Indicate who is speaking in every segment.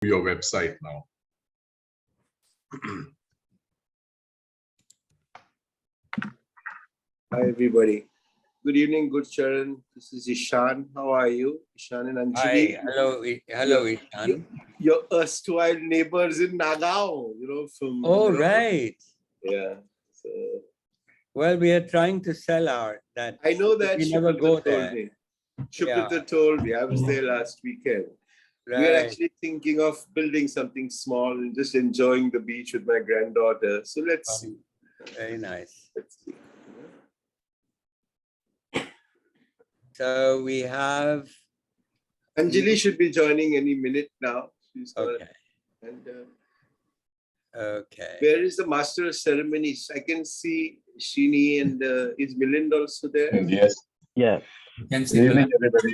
Speaker 1: your website now.
Speaker 2: Hi, everybody. Good evening, good Charan. This is Ishan. How are you? Ishan and Anjali.
Speaker 3: Hi, hello, Ishan.
Speaker 2: Your erstwhile neighbors in Nagaon, from...
Speaker 3: Oh, right.
Speaker 2: Yeah. So,
Speaker 3: well, we are trying to sell that.
Speaker 2: I know that
Speaker 3: We never go
Speaker 2: told
Speaker 3: there.
Speaker 2: me. Shukrita told me. I was there last weekend.
Speaker 3: Right.
Speaker 2: We are actually thinking of building something small and just enjoying the beach with my granddaughter. So let's see.
Speaker 3: Very nice.
Speaker 2: Let's see.
Speaker 3: So we have...
Speaker 2: Anjali should be joining any minute now. She's
Speaker 3: Okay.
Speaker 2: And
Speaker 3: Okay.
Speaker 2: where is the master of ceremonies? I can see Shini and is Milind also there?
Speaker 1: Yes.
Speaker 4: Yes.
Speaker 1: Good evening, everybody.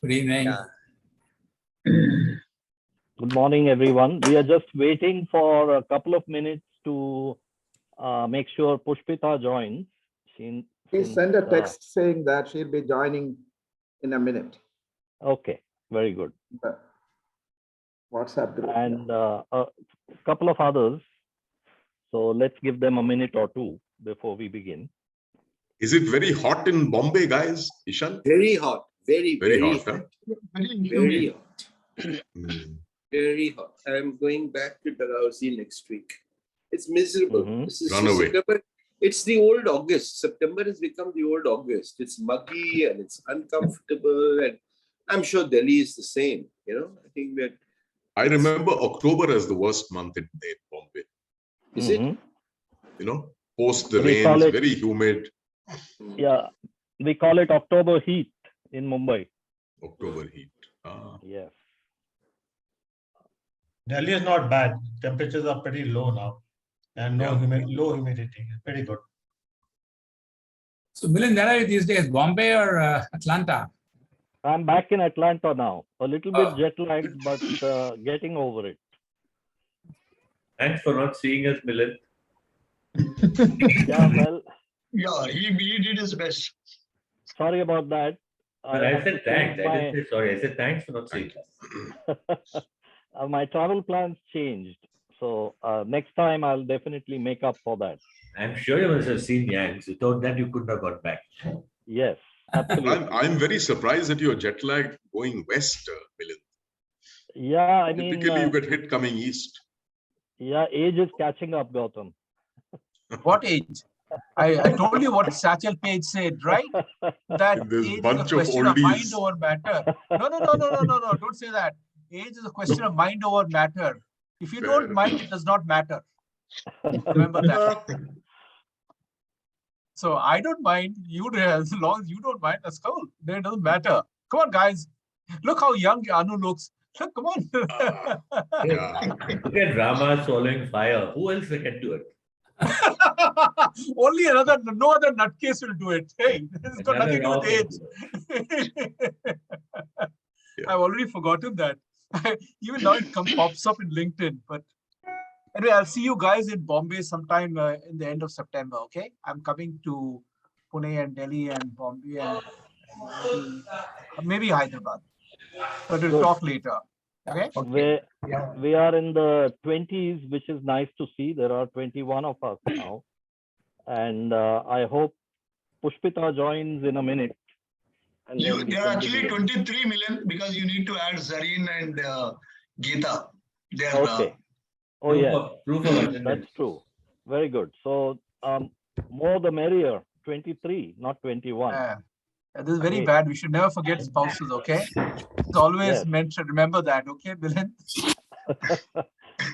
Speaker 5: Good evening.
Speaker 3: Yeah.
Speaker 4: Good morning, everyone. We are just waiting for a couple of minutes to make sure Pushpita joins.
Speaker 6: Please send a text saying that she'll be joining in a minute.
Speaker 4: Okay, very good.
Speaker 6: WhatsApp group.
Speaker 4: And a couple of others. So let's give them a minute or two before we begin.
Speaker 1: Is it very hot in Bombay, guys? Ishan?
Speaker 2: Very hot. Very
Speaker 1: Very
Speaker 2: hot.
Speaker 1: hot, huh?
Speaker 2: Very hot.
Speaker 1: Hmm.
Speaker 2: Very hot. I'm going back to Dalhousie next week. It's miserable.
Speaker 4: Mhm.
Speaker 2: This is
Speaker 1: Run away.
Speaker 2: September. It's the old August. September has become the old August. It's muggy and it's uncomfortable. And I'm sure Delhi is the same. I think that.
Speaker 1: I remember October as the worst month in Bombay.
Speaker 2: Is it?
Speaker 4: Mhm.
Speaker 1: Post the
Speaker 4: We call
Speaker 1: rains,
Speaker 4: it-
Speaker 1: very humid.
Speaker 4: Yeah, we call it October heat in Mumbai.
Speaker 1: October heat. Ah.
Speaker 4: Yes.
Speaker 5: Delhi is not bad. Temperatures are pretty low now. And
Speaker 1: Yeah.
Speaker 5: low humidity. Pretty good.
Speaker 7: So, Milind, where are you these days? Bombay or Atlanta?
Speaker 4: I'm back in Atlanta now. A little bit
Speaker 2: Oh.
Speaker 4: jet lagged, but getting over it.
Speaker 8: Thanks for not seeing us, Milind.
Speaker 4: Yeah, well,
Speaker 9: Yeah, he did his best.
Speaker 4: sorry about that.
Speaker 8: But I said thanks. I didn't say sorry. I said thanks for not seeing us.
Speaker 4: My travel plans changed. So next time I'll definitely make up for that.
Speaker 8: I'm sure you must have seen Yangs. Without that, you couldn't have got back.
Speaker 4: Yes, absolutely.
Speaker 1: I'm very surprised at your jet lag going west, Milind.
Speaker 4: Yeah, I mean,
Speaker 1: Typically, you get hit coming east.
Speaker 4: yeah, age is catching up, Gautam.
Speaker 7: What age? I told you what Satchel Page said, right? That
Speaker 1: There's
Speaker 7: age
Speaker 1: bunch
Speaker 7: is a
Speaker 1: of
Speaker 7: question of mind
Speaker 1: oldies.
Speaker 7: over matter. No, don't say that. Age is a question of mind over matter. If you don't mind, it does not matter. Remember that. So I don't mind. You do, as long as you don't mind, that's cool. Then it doesn't matter. Come on, guys. Look how young Anu looks. Look, come on.
Speaker 1: Yeah.
Speaker 8: Look at Rama swallowing fire. Who else can do it?
Speaker 7: Only no other nutcase will do it. Hey, this has got nothing to do with age. I've already forgotten that. Even now it pops up in LinkedIn. But anyway, I'll see you guys in Bombay sometime in the end of September. Okay, I'm coming to Pune and Delhi and Bombay and maybe Hyderabad. But we'll
Speaker 4: Good.
Speaker 7: talk later. Okay.
Speaker 4: We are in the 20s, which is nice to see. There are 21 of us now. And I hope Pushpita joins in a minute. And then we
Speaker 9: There are
Speaker 4: can
Speaker 9: actually
Speaker 4: begin.
Speaker 9: 23 million because you need to add Zareen and Geeta. They are,
Speaker 4: Okay. Oh, yes.
Speaker 8: Proof of attendance.
Speaker 4: That's true. Very good. So more the merrier. 23, not 21.
Speaker 7: This is very
Speaker 4: Okay.
Speaker 7: bad. We should never forget spouses, okay? It's always
Speaker 4: Yes.
Speaker 7: meant to remember that, okay, Milind?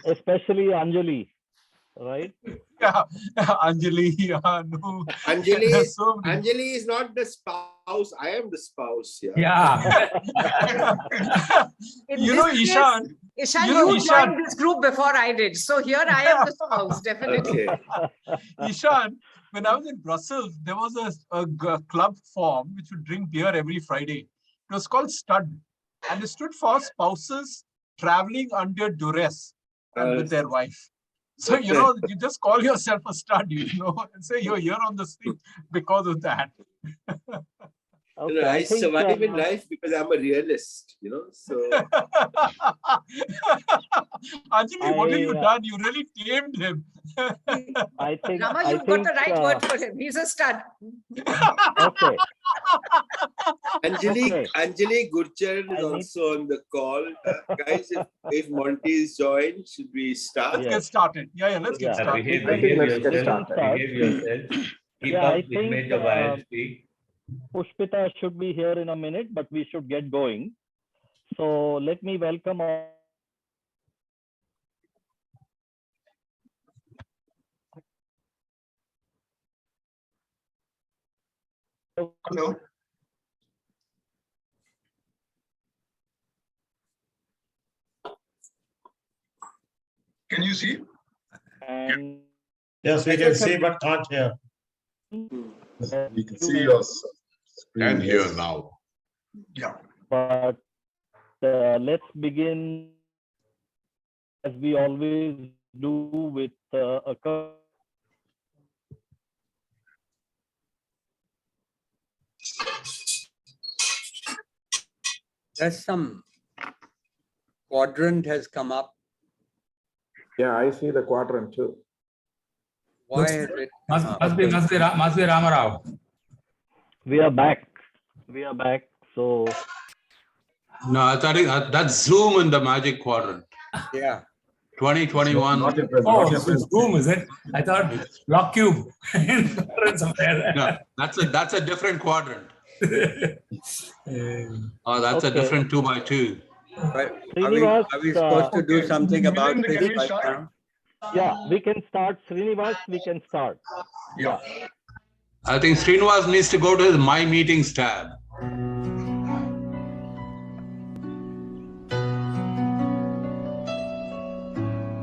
Speaker 4: Especially Anjali, right?
Speaker 7: Yeah, Anjali, Anu.
Speaker 2: Anjali,
Speaker 7: There's so many.
Speaker 2: Anjali is not the spouse. I am the spouse. Yeah.
Speaker 7: Yeah.
Speaker 10: In
Speaker 7: You know,
Speaker 10: this case,
Speaker 7: Ishan,
Speaker 10: Ishan,
Speaker 7: you know,
Speaker 10: you
Speaker 7: Ishan-
Speaker 10: joined this group before I did. So here I am the spouse, definitely.
Speaker 2: Okay.
Speaker 7: Ishan, when I was in Brussels, there was a club form which would drink beer every Friday. It was called STUD, and it stood for spouses traveling under duress and with their wife. So, you know, you just call yourself a stud, you know, and say you're here on the street because of that.
Speaker 2: You know, I
Speaker 4: think,
Speaker 2: survive in life because I'm a realist, you know. So
Speaker 7: Anjali, what have you
Speaker 4: I,
Speaker 7: done? You really tamed him.
Speaker 4: I think,
Speaker 10: Rama,
Speaker 4: I
Speaker 10: you've got
Speaker 4: think,
Speaker 10: the right word for him. He's a stud.
Speaker 4: okay.
Speaker 2: Anjali,
Speaker 4: Okay.
Speaker 2: Anjali Gurcharan
Speaker 4: I
Speaker 2: is
Speaker 4: need-
Speaker 2: also on the call. Guys, if Monty is joined, should we start?
Speaker 7: Let's
Speaker 4: Yes.
Speaker 7: get started. Yeah, let's get
Speaker 4: Yeah.
Speaker 7: started.
Speaker 8: Behave,
Speaker 6: I think
Speaker 8: behave
Speaker 6: let's get
Speaker 8: yourself.
Speaker 6: started.
Speaker 8: Behave yourself. Keep
Speaker 4: Yeah,
Speaker 8: up
Speaker 4: I
Speaker 8: with
Speaker 4: think,
Speaker 8: Major while speak.
Speaker 4: Pushpita should be here in a minute, but we should get going. So let me welcome all.
Speaker 9: Hello. Can you see?
Speaker 4: And
Speaker 5: Yes, we can see but can't hear.
Speaker 1: We can see your screen. And hear now.
Speaker 9: Yeah.
Speaker 4: but let's begin as we always do with a
Speaker 3: There's some quadrant has come up.
Speaker 6: Yeah, I see the quadrant too.
Speaker 3: Why is it? come up?
Speaker 11: Must be Ramarao.
Speaker 4: We are back. We are back. So
Speaker 11: No, I thought that's Zoom in the Magic Quadrant.
Speaker 3: Yeah.
Speaker 11: 2021. Oh, it's Zoom, is it? I thought Block Cube. No, that's a different quadrant. Oh, that's a
Speaker 4: Okay.
Speaker 11: different 2x2.
Speaker 3: But
Speaker 4: Srinivas,
Speaker 3: are we supposed to do
Speaker 9: okay.
Speaker 3: something about
Speaker 9: Can we
Speaker 3: this right
Speaker 9: start?
Speaker 3: now?
Speaker 4: yeah, we can start. Srinivas, we can start.
Speaker 9: Yeah.
Speaker 11: I think Srinivas needs to go to his My Meetings tab.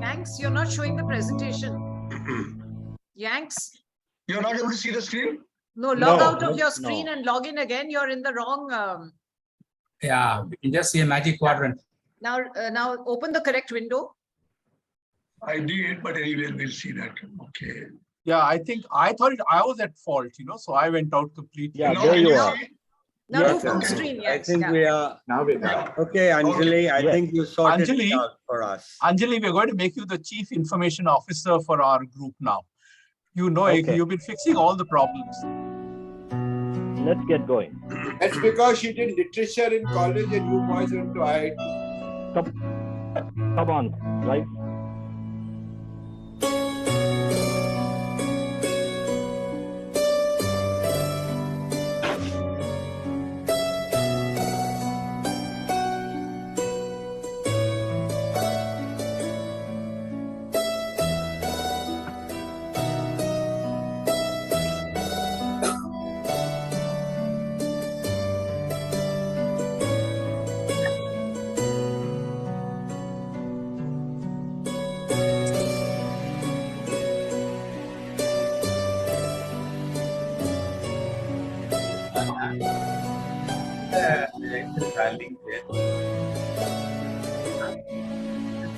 Speaker 10: Yanks, you're not showing the presentation. Yanks,
Speaker 9: You're not able to see the screen?
Speaker 10: no, log
Speaker 5: No,
Speaker 10: out of your
Speaker 4: no.
Speaker 10: screen and log in again. You're in the wrong.
Speaker 11: Yeah, we can just see a Magic Quadrant.
Speaker 10: Now open the correct window.
Speaker 9: I did, but anyway, we'll see that. Okay.
Speaker 7: Yeah, I thought I was at fault, you know, so I went out completely.
Speaker 4: Yeah,
Speaker 9: Now
Speaker 4: there
Speaker 9: can
Speaker 4: you
Speaker 9: you
Speaker 4: are.
Speaker 9: see?
Speaker 10: Now
Speaker 4: Yes,
Speaker 10: do full
Speaker 9: okay.
Speaker 10: screen,
Speaker 3: I
Speaker 10: Yanks.
Speaker 3: think
Speaker 10: yeah.
Speaker 3: we are,
Speaker 6: Now we got it.
Speaker 3: okay, Anjali, I
Speaker 4: Yes.
Speaker 3: think you sorted
Speaker 7: Anjali?
Speaker 3: it out for us.
Speaker 7: Anjali, we're going to make you the chief information officer for our group now. You know,
Speaker 4: Okay.
Speaker 7: you've been fixing all the problems.
Speaker 4: Let's get going.
Speaker 2: That's because she did literature in college and you boys went to IIT.
Speaker 4: Come on, right?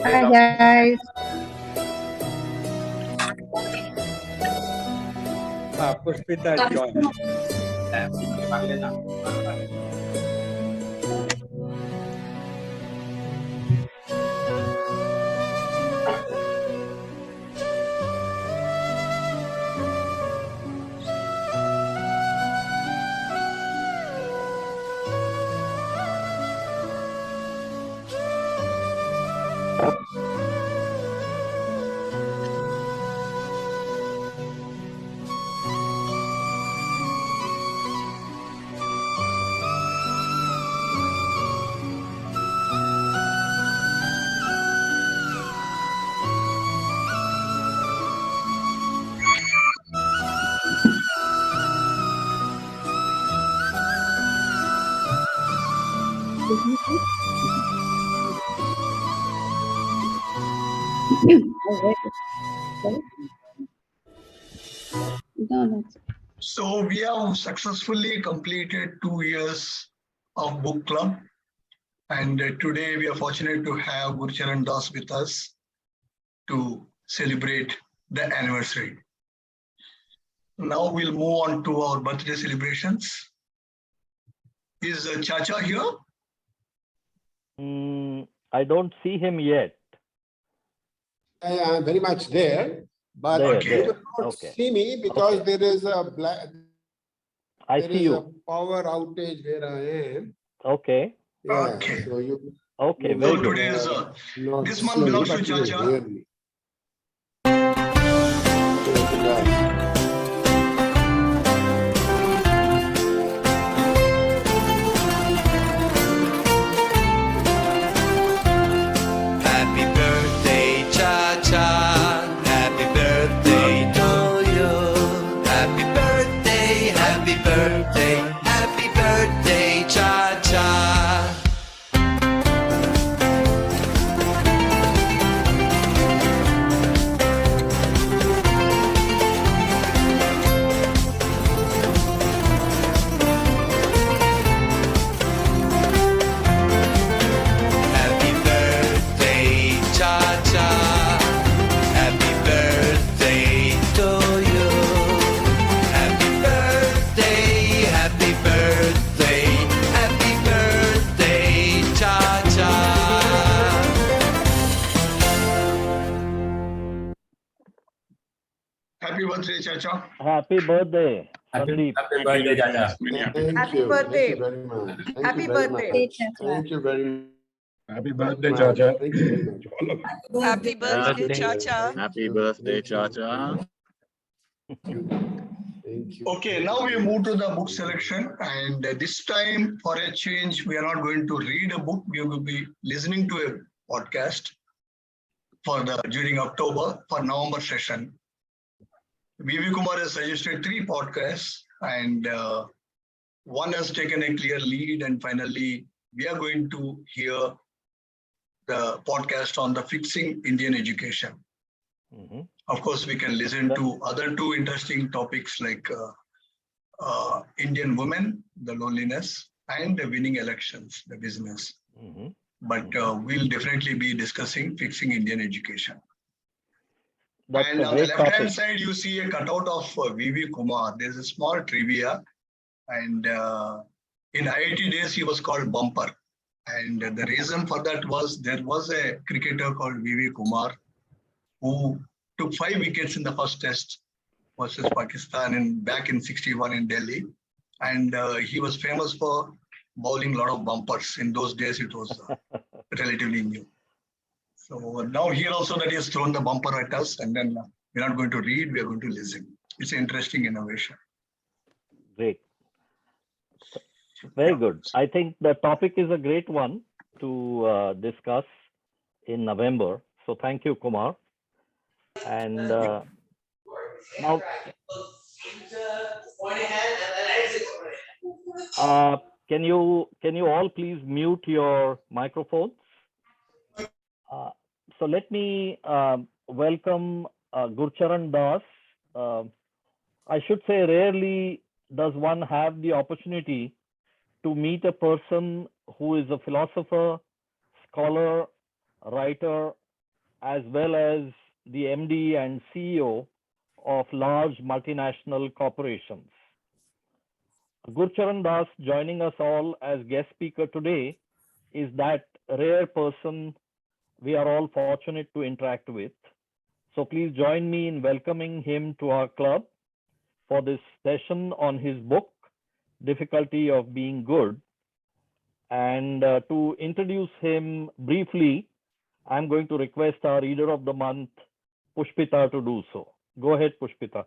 Speaker 12: Hi guys.
Speaker 3: Pushpita joined.
Speaker 9: So we have successfully completed 2 years of book club. And today we are fortunate to have Gurcharan Das with us to celebrate the anniversary. Now we'll move on to our birthday celebrations. Is Chacha here?
Speaker 4: I don't see him yet.
Speaker 12: Very much there, but
Speaker 4: There,
Speaker 12: you
Speaker 4: there.
Speaker 12: will not
Speaker 4: Okay.
Speaker 12: see me because
Speaker 4: Okay.
Speaker 12: there is a black.
Speaker 4: I
Speaker 12: There
Speaker 4: see
Speaker 12: is
Speaker 4: you.
Speaker 12: a power outage where I am.
Speaker 4: Okay.
Speaker 12: Yeah,
Speaker 9: Okay.
Speaker 12: so you.
Speaker 4: Okay,
Speaker 12: you
Speaker 4: very
Speaker 9: So
Speaker 12: will,
Speaker 4: good.
Speaker 9: today is
Speaker 12: not
Speaker 9: this
Speaker 12: see
Speaker 9: month
Speaker 12: me,
Speaker 9: belongs to
Speaker 12: but you will
Speaker 9: Chacha.
Speaker 12: hear me.
Speaker 13: Happy birthday, Cha-Cha. Happy birthday to you. Happy birthday, happy birthday, happy birthday, Cha-Cha. Happy birthday, Cha-Cha. Happy birthday to you. Happy birthday, happy birthday, happy birthday, Cha-Cha.
Speaker 9: Happy birthday, Chacha.
Speaker 4: Happy birthday, Sandeep.
Speaker 8: Happy birthday, Chacha.
Speaker 12: Thank
Speaker 10: Happy
Speaker 12: you.
Speaker 10: birthday.
Speaker 12: Thank you very much. Thank
Speaker 10: Happy
Speaker 12: you very
Speaker 10: birthday.
Speaker 12: much. Thank you very much.
Speaker 1: Happy birthday, Chacha.
Speaker 12: Thank you very much. All of you.
Speaker 10: Happy birthday,
Speaker 12: Thank you.
Speaker 10: Chacha.
Speaker 1: Happy
Speaker 12: Thank
Speaker 1: birthday,
Speaker 12: you.
Speaker 1: Chacha.
Speaker 12: Thank you.
Speaker 9: Okay, now we move to the book selection, and this time, for a change, we are not going to read a book. We will be listening to a podcast for the during October for November session. V.V. Kumar has suggested 3 podcasts, and one has taken a clear lead. And finally, we are going to hear the podcast on the fixing Indian education.
Speaker 4: Mhm.
Speaker 9: Of course, we can listen to other 2 interesting topics like Indian women, the loneliness, and the winning elections, the business.
Speaker 4: Mhm.
Speaker 9: But we'll definitely be discussing fixing Indian education.
Speaker 4: That's
Speaker 9: And
Speaker 4: a
Speaker 9: on the
Speaker 4: great
Speaker 9: left-hand
Speaker 4: topic.
Speaker 9: side, you see a cutout of V.V. Kumar. There's a small trivia. And in IIT days, he was called Bumper. And the reason for that was there was a cricketer called V.V. Kumar who took 5 wickets in the first test versus Pakistan back in 61 in Delhi. And he was famous for bowling a lot of bumpers. In those days, it was relatively new. So now here also that he has thrown the bumper at us, and then we're not going to read, we're going to listen. It's an interesting innovation.
Speaker 4: Great. Very good. I think the topic is a great one to discuss in November. So thank you, Kumar. And now, can you all please mute your microphones? So let me welcome Gurcharan Das. I should say rarely does one have the opportunity to meet a person who is a philosopher, scholar, writer, as well as the MD and CEO of large multinational corporations. Gurcharan Das joining us all as guest speaker today is that rare person we are all fortunate to interact with. So please join me in welcoming him to our club for this session on his book, Difficulty of Being Good. And to introduce him briefly, I'm going to request our Reader of the Month, Pushpita, to do so. Go ahead, Pushpita.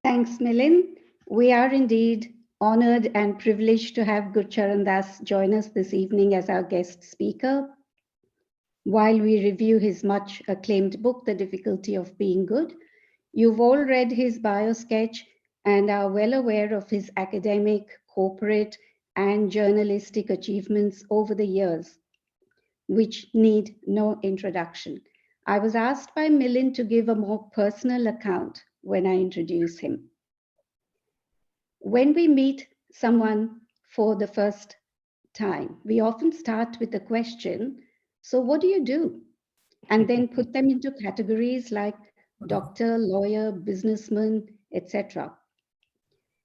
Speaker 14: Thanks, Milind. We are indeed honored and privileged to have Gurcharan Das join us this evening as our guest speaker. While we review his much acclaimed book, The Difficulty of Being Good, you've all read his bio sketch and are well aware of his academic, corporate, and journalistic achievements over the years, which need no introduction. I was asked by Milind to give a more personal account when I introduce him. When we meet someone for the first time, we often start with the question, so what do you do? And then put them into categories like doctor, lawyer, businessman, etc.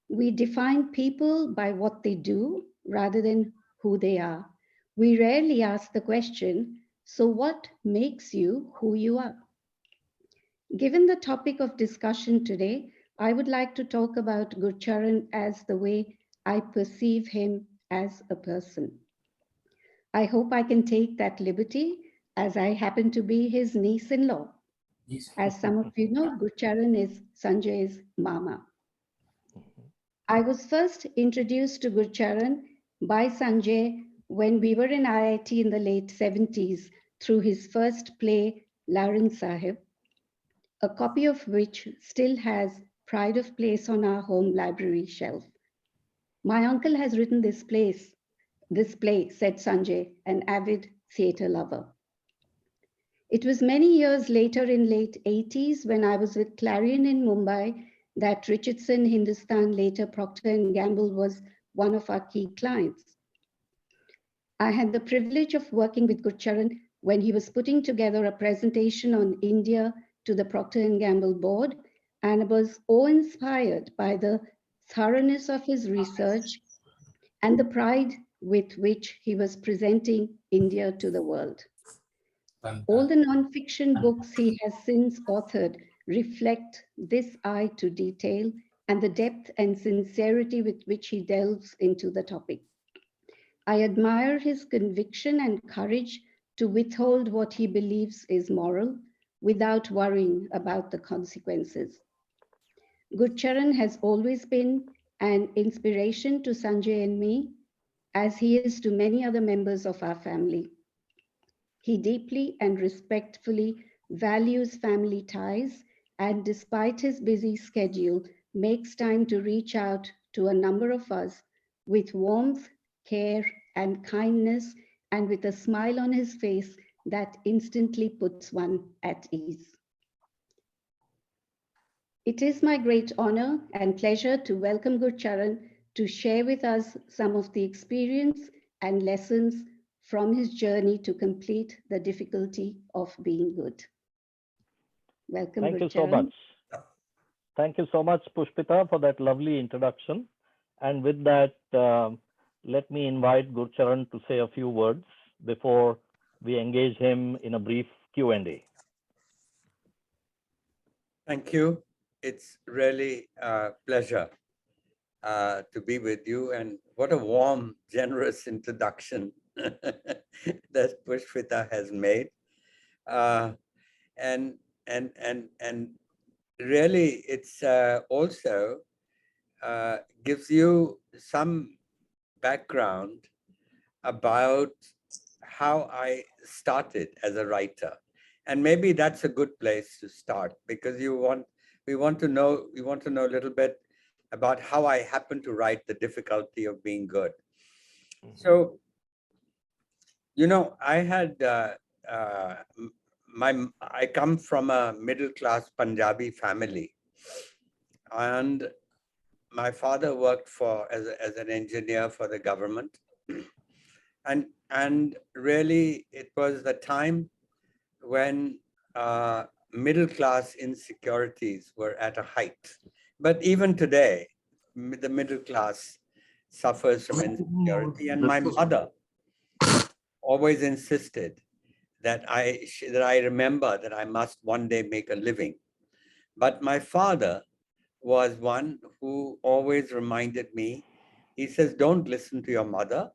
Speaker 14: We define people by what they do rather than who they are. We rarely ask the question, so what makes you who you are? Given the topic of discussion today, I would like to talk about Gurcharan as the way I perceive him as a person. I hope I can take that liberty as I happen to be his niece-in-law. As some of you know, Gurcharan is Sanjay's mama. I was first introduced to Gurcharan by Sanjay when we were in IIT in the late 70s through his first play, Laran Sahib, a copy of which still has pride of place on our home library shelf. My uncle has written this play, said Sanjay, an avid theatre lover. It was many years later in late 80s when I was with Clarion in Mumbai that Richardson Hindustan, later Procter & Gamble, was one of our key clients. I had the privilege of working with Gurcharan when he was putting together a presentation on India to the Procter & Gamble board, and was awe-inspired by the thoroughness of his research and the pride with which he was presenting India to the world. All the non-fiction books he has since authored reflect this eye to detail and the depth and sincerity with which he delves into the topic. I admire his conviction and courage to withhold what he believes is moral without worrying about the consequences. Gurcharan has always been an inspiration to Sanjay and me, as he is to many other members of our family. He deeply and respectfully values family ties, and despite his busy schedule, makes time to reach out to a number of us with warmth, care, and kindness, and with a smile on his face that instantly puts one at ease. It is my great honor and pleasure to welcome Gurcharan to share with us some of the experience and lessons from his journey to complete the difficulty of being good. Welcome,
Speaker 4: Thank
Speaker 14: Gurcharan.
Speaker 4: you so much. Thank you so much, Pushpita, for that lovely introduction. And with that, let me invite Gurcharan to say a few words before we engage him in a brief Q&A.
Speaker 3: Thank you. It's really a pleasure to be with you, and what a warm, generous introduction that Pushpita has made. And really, it's also gives you some background about how I started as a writer. And maybe that's a good place to start, because we want to know a little bit about how I happened to write The Difficulty of Being Good. So, you know, I had I come from a middle-class Punjabi family, and my father worked as an engineer for the government, and really it was the time when middle-class insecurities were at a height. But even today, the middle class suffers from insecurity, and my mother always insisted that I remember that I must one day make a living. But my father was one who always reminded me, he says, don't listen to your mother.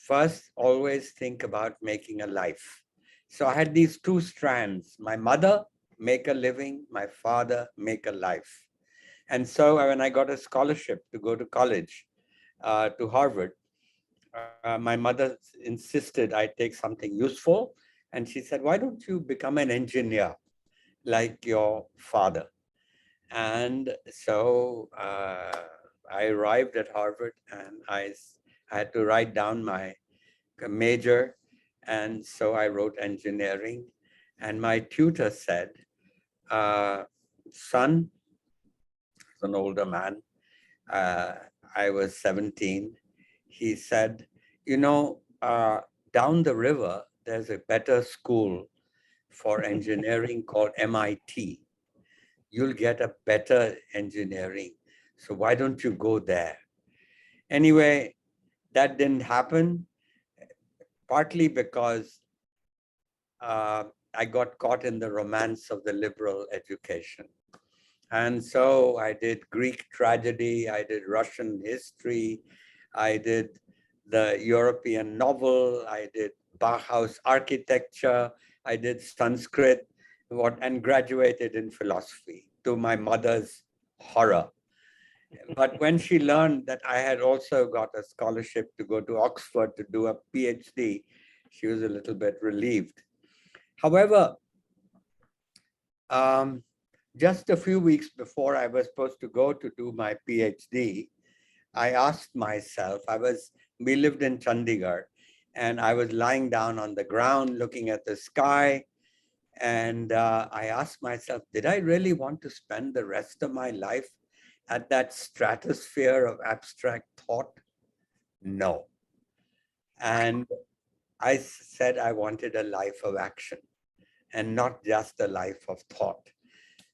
Speaker 3: First, always think about making a life. So I had these two strands: my mother, make a living; my father, make a life. And so when I got a scholarship to go to college, to Harvard, my mother insisted I take something useful. And she said, why don't you become an engineer like your father? And so I arrived at Harvard, and I had to write down my major. And so I wrote engineering. And my tutor said, son, an older man, I was 17. He said, you know, down the river, there's a better school for engineering called MIT. You'll get a better engineering. So why don't you go there? Anyway, that didn't happen, partly because I got caught in the romance of the liberal education. And so I did Greek tragedy, I did Russian history, I did the European novel, I did Bauhaus architecture, I did Sanskrit, and graduated in philosophy, to my mother's horror. But when she learned that I had also got a scholarship to go to Oxford to do a PhD, she was a little bit relieved. However, just a few weeks before I was supposed to go to do my PhD, I asked myself, we lived in Chandigarh, and I was lying down on the ground looking at the sky. And I asked myself, did I really want to spend the rest of my life at that stratosphere of abstract thought? No. And I said I wanted a life of action and not just a life of thought.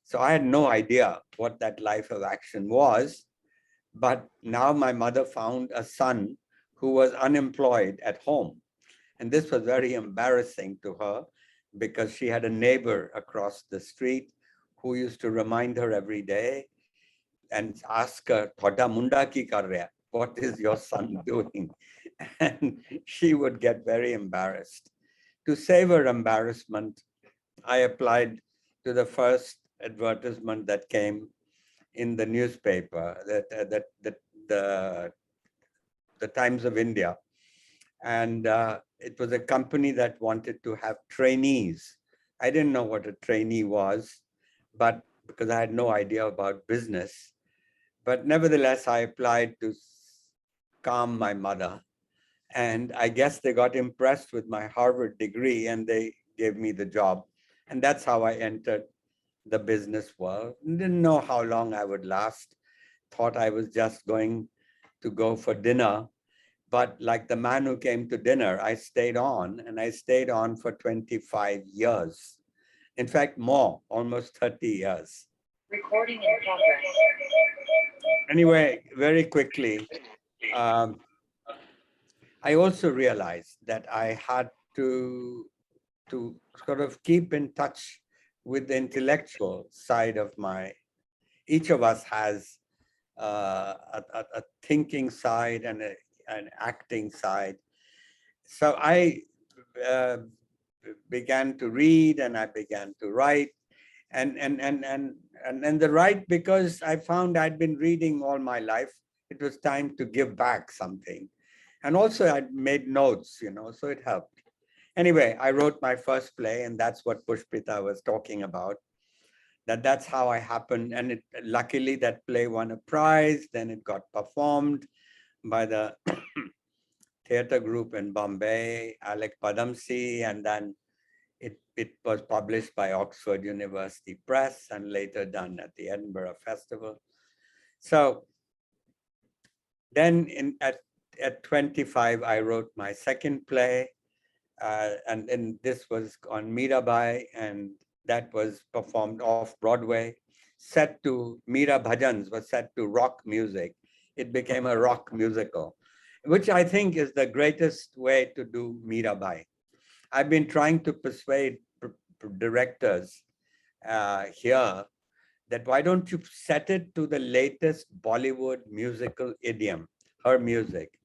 Speaker 3: So I had no idea what that life of action was, but now my mother found a son who was unemployed at home. And this was very embarrassing to her because she had a neighbor across the street who used to remind her every day and ask her, "Thoda munda ki kar raha? What is your son doing?" And she would get very embarrassed. To save her embarrassment, I applied to the first advertisement that came in the newspaper, the Times of India. And it was a company that wanted to have trainees. I didn't know what a trainee was, but because I had no idea about business. But nevertheless, I applied to calm my mother. And I guess they got impressed with my Harvard degree and they gave me the job. And that's how I entered the business world. Didn't know how long I would last. Thought I was just going to go for dinner. But like the man who came to dinner, I stayed on, and I stayed on for 25 years. In fact, more, almost 30 years.
Speaker 10: Recording in progress.
Speaker 3: Anyway, very quickly, I also realized that I had to sort of keep in touch with the intellectual side of each of us has a thinking side and an acting side. So I began to read and I began to write and the write because I found I'd been reading all my life. It was time to give back something. And also I'd made notes, so it helped. Anyway, I wrote my first play, and that's what Pushpita was talking about. That's how I happened. And luckily that play won a prize. Then it got performed by the theater group in Bombay, Alec Padamsee, and then it was published by Oxford University Press and later done at the Edinburgh Festival. So then at 25, I wrote my second play, and this was on Mirabai, and that was performed off Broadway, set to Meera Bhajans, was set to rock music. It became a rock musical, which I think is the greatest way to do Mirabai. I've been trying to persuade directors here that why don't you set it to the latest Bollywood musical idiom, her music.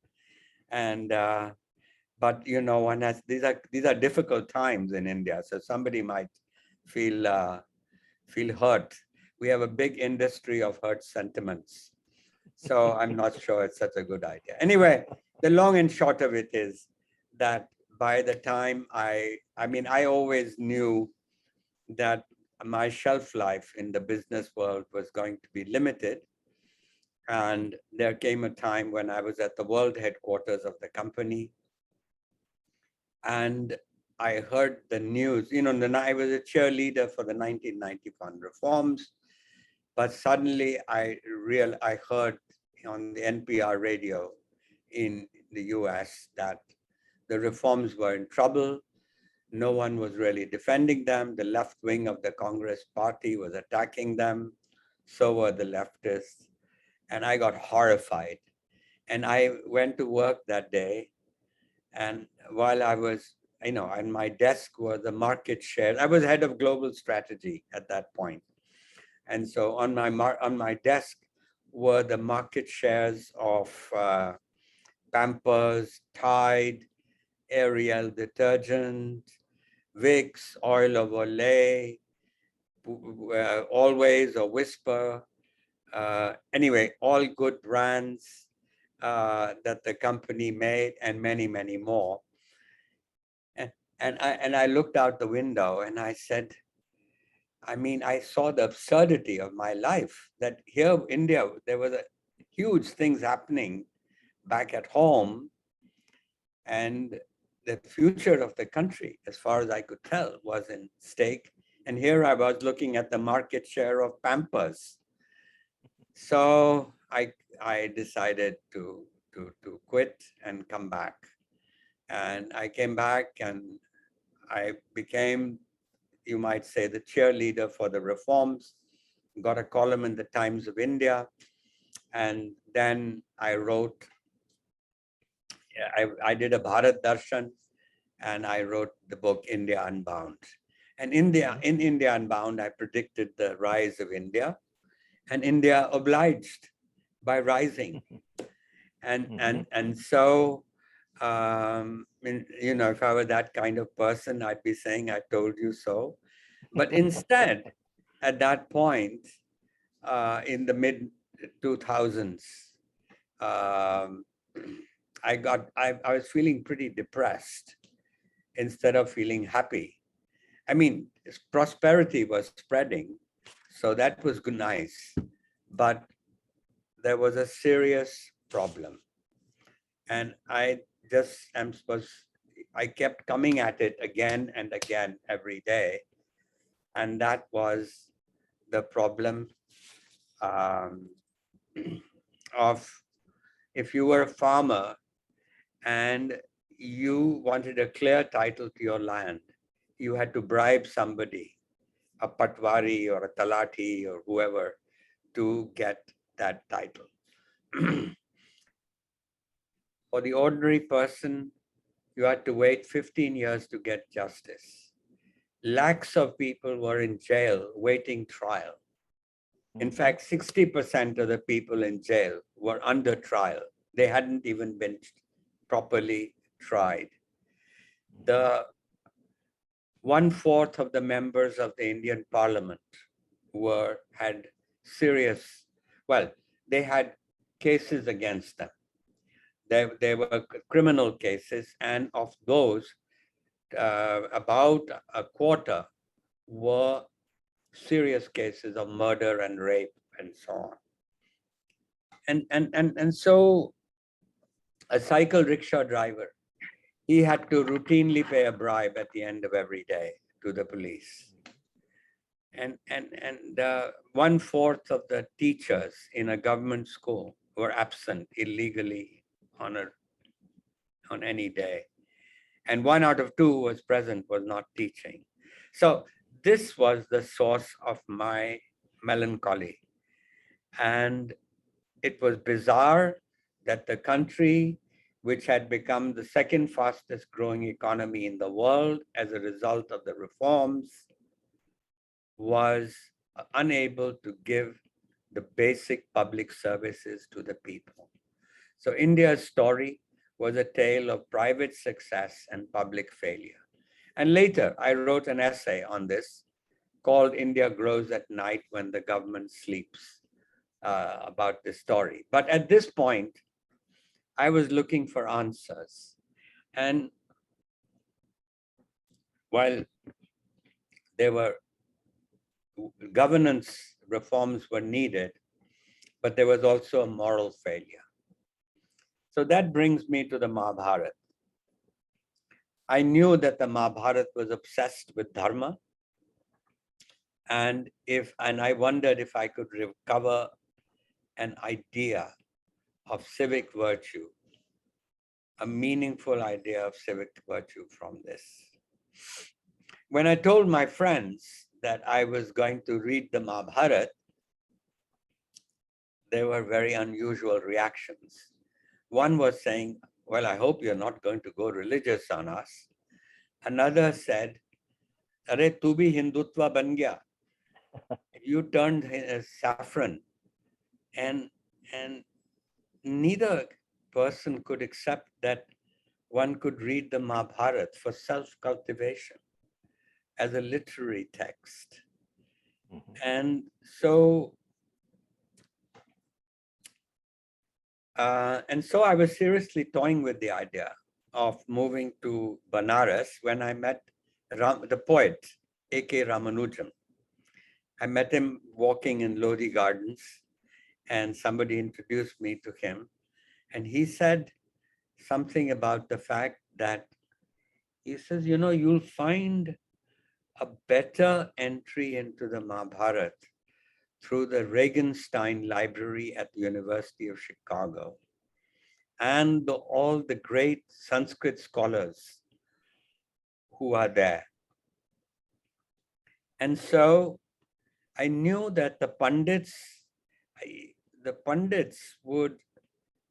Speaker 3: And but one has these are difficult times in India, so somebody might feel hurt. We have a big industry of hurt sentiments, so I'm not sure it's such a good idea. Anyway, the long and short of it is that by the time I always knew that my shelf life in the business world was going to be limited. And there came a time when I was at the world headquarters of the company. And I heard the news, I was a cheerleader for the 1991 reforms, but suddenly I heard on the NPR radio in the US that the reforms were in trouble. No one was really defending them. The left wing of the Congress party was attacking them. So were the leftists. And I got horrified. And I went to work that day. And while I was, on my desk were the market shares. I was head of global strategy at that point. And so on my desk were the market shares of Pampers, Tide, Ariel detergent, Vicks, Oil of Olay, Always or Whisper. Anyway, all good brands that the company made, and many, many more. And I looked out the window and I said, I saw the absurdity of my life, that here in India, there were huge things happening back at home, and the future of the country, as far as I could tell, was in stake. And here I was looking at the market share of Pampers. So I decided to quit and come back. And I came back and I became, you might say, the cheerleader for the reforms, got a column in the Times of India. And then I wrote, I did a Bharat Darshan, and I wrote the book India Unbound. And in India Unbound, I predicted the rise of India, and India obliged by rising. And so, if I were that kind of person, I'd be saying, I told you so. But instead, at that point, in the mid 2000s, I was feeling pretty depressed instead of feeling happy. Prosperity was spreading, so that was nice, but there was a serious problem. And I kept coming at it again and again every day. And that was the problem of, if you were a farmer and you wanted a clear title to your land, you had to bribe somebody, a patwari or a talati or whoever, to get that title. For the ordinary person, you had to wait 15 years to get justice. Lakhs of people were in jail waiting trial. In fact, 60% of the people in jail were under trial. They hadn't even been properly tried. The 1/4 of the members of the Indian Parliament had serious, they had cases against them. There were criminal cases, and of those, about a quarter were serious cases of murder and rape and so on. And so a cycle rickshaw driver, he had to routinely pay a bribe at the end of every day to the police. And 1/4 of the teachers in a government school were absent illegally on any day. And 1 out of 2 was present, was not teaching. So this was the source of my melancholy. And it was bizarre that the country, which had become the second fastest growing economy in the world as a result of the reforms, was unable to give the basic public services to the people. So India's story was a tale of private success and public failure. And later, I wrote an essay on this called India Grows at Night When the Government Sleeps, about this story. But at this point, I was looking for answers. And while there were governance reforms were needed, but there was also a moral failure. So that brings me to the Mahabharata. I knew that the Mahabharata was obsessed with dharma, and I wondered if I could recover an idea of civic virtue, a meaningful idea of civic virtue from this. When I told my friends that I was going to read the Mahabharata, there were very unusual reactions. One was saying, well, I hope you're not going to go religious on us. Another said, Are tu bhi Hindutva ban gaya. You turned saffron. And neither person could accept that one could read the Mahabharata for self-cultivation as a literary text. And so I was seriously toying with the idea of moving to Banaras when I met the poet, A.K. Ramanujan. I met him walking in Lodi Gardens, and somebody introduced me to him. And he said something about the fact that, he says, you know, you'll find a better entry into the Mahabharata through the Regenstein Library at the University of Chicago and all the great Sanskrit scholars who are there. And so I knew that the Pandits would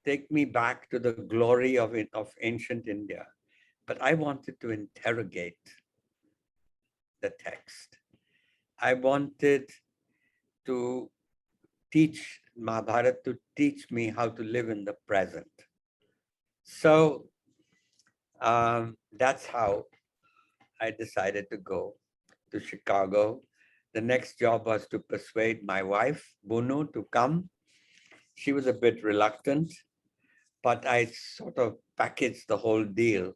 Speaker 3: take me back to the glory of ancient India, but I wanted to interrogate the text. I wanted to teach Mahabharata, to teach me how to live in the present. So that's how I decided to go to Chicago. The next job was to persuade my wife, Bunu, to come. She was a bit reluctant, but I sort of packaged the whole deal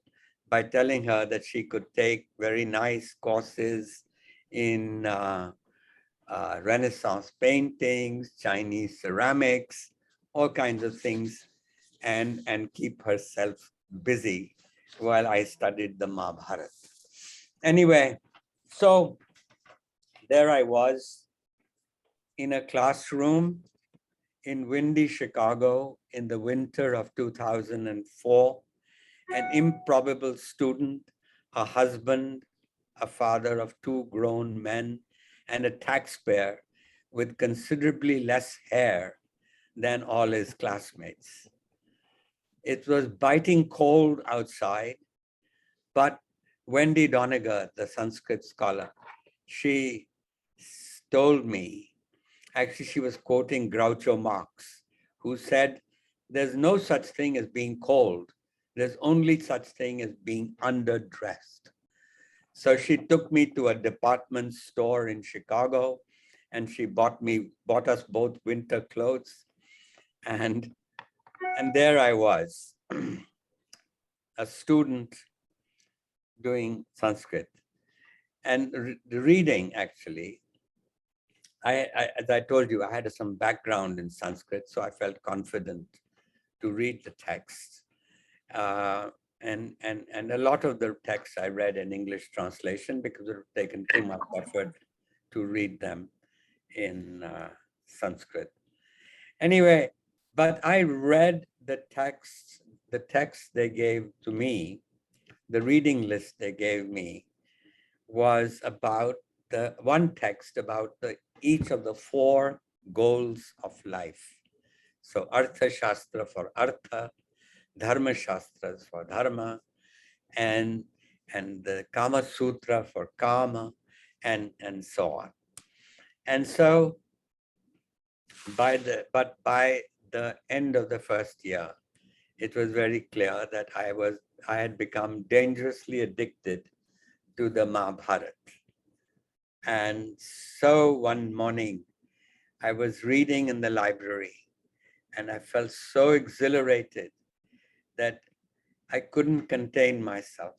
Speaker 3: by telling her that she could take very nice courses in Renaissance paintings, Chinese ceramics, all kinds of things, and keep herself busy while I studied the Mahabharata. Anyway, so there I was in a classroom in windy Chicago in the winter of 2004, an improbable student, a husband, a father of 2 grown men, and a taxpayer with considerably less hair than all his classmates. It was biting cold outside, but Wendy Doniger, the Sanskrit scholar, she told me, actually she was quoting Groucho Marx, who said, there's no such thing as being cold. There's only such thing as being underdressed. So she took me to a department store in Chicago, and she bought us both winter clothes. And there I was, a student doing Sanskrit. And reading, actually, as I told you, I had some background in Sanskrit, so I felt confident to read the text. And a lot of the texts I read in English translation because it would have taken too much effort to read them in Sanskrit. Anyway, but I read the text they gave to me, the reading list they gave me was about the one text about each of the 4 goals of life. So Artha Shastra for Artha, Dharma Shastras for Dharma, and the Kama Sutra for Kama, and so on. And so by the end of the first year, it was very clear that I had become dangerously addicted to the Mahabharata. And so one morning, I was reading in the library, and I felt so exhilarated that I couldn't contain myself.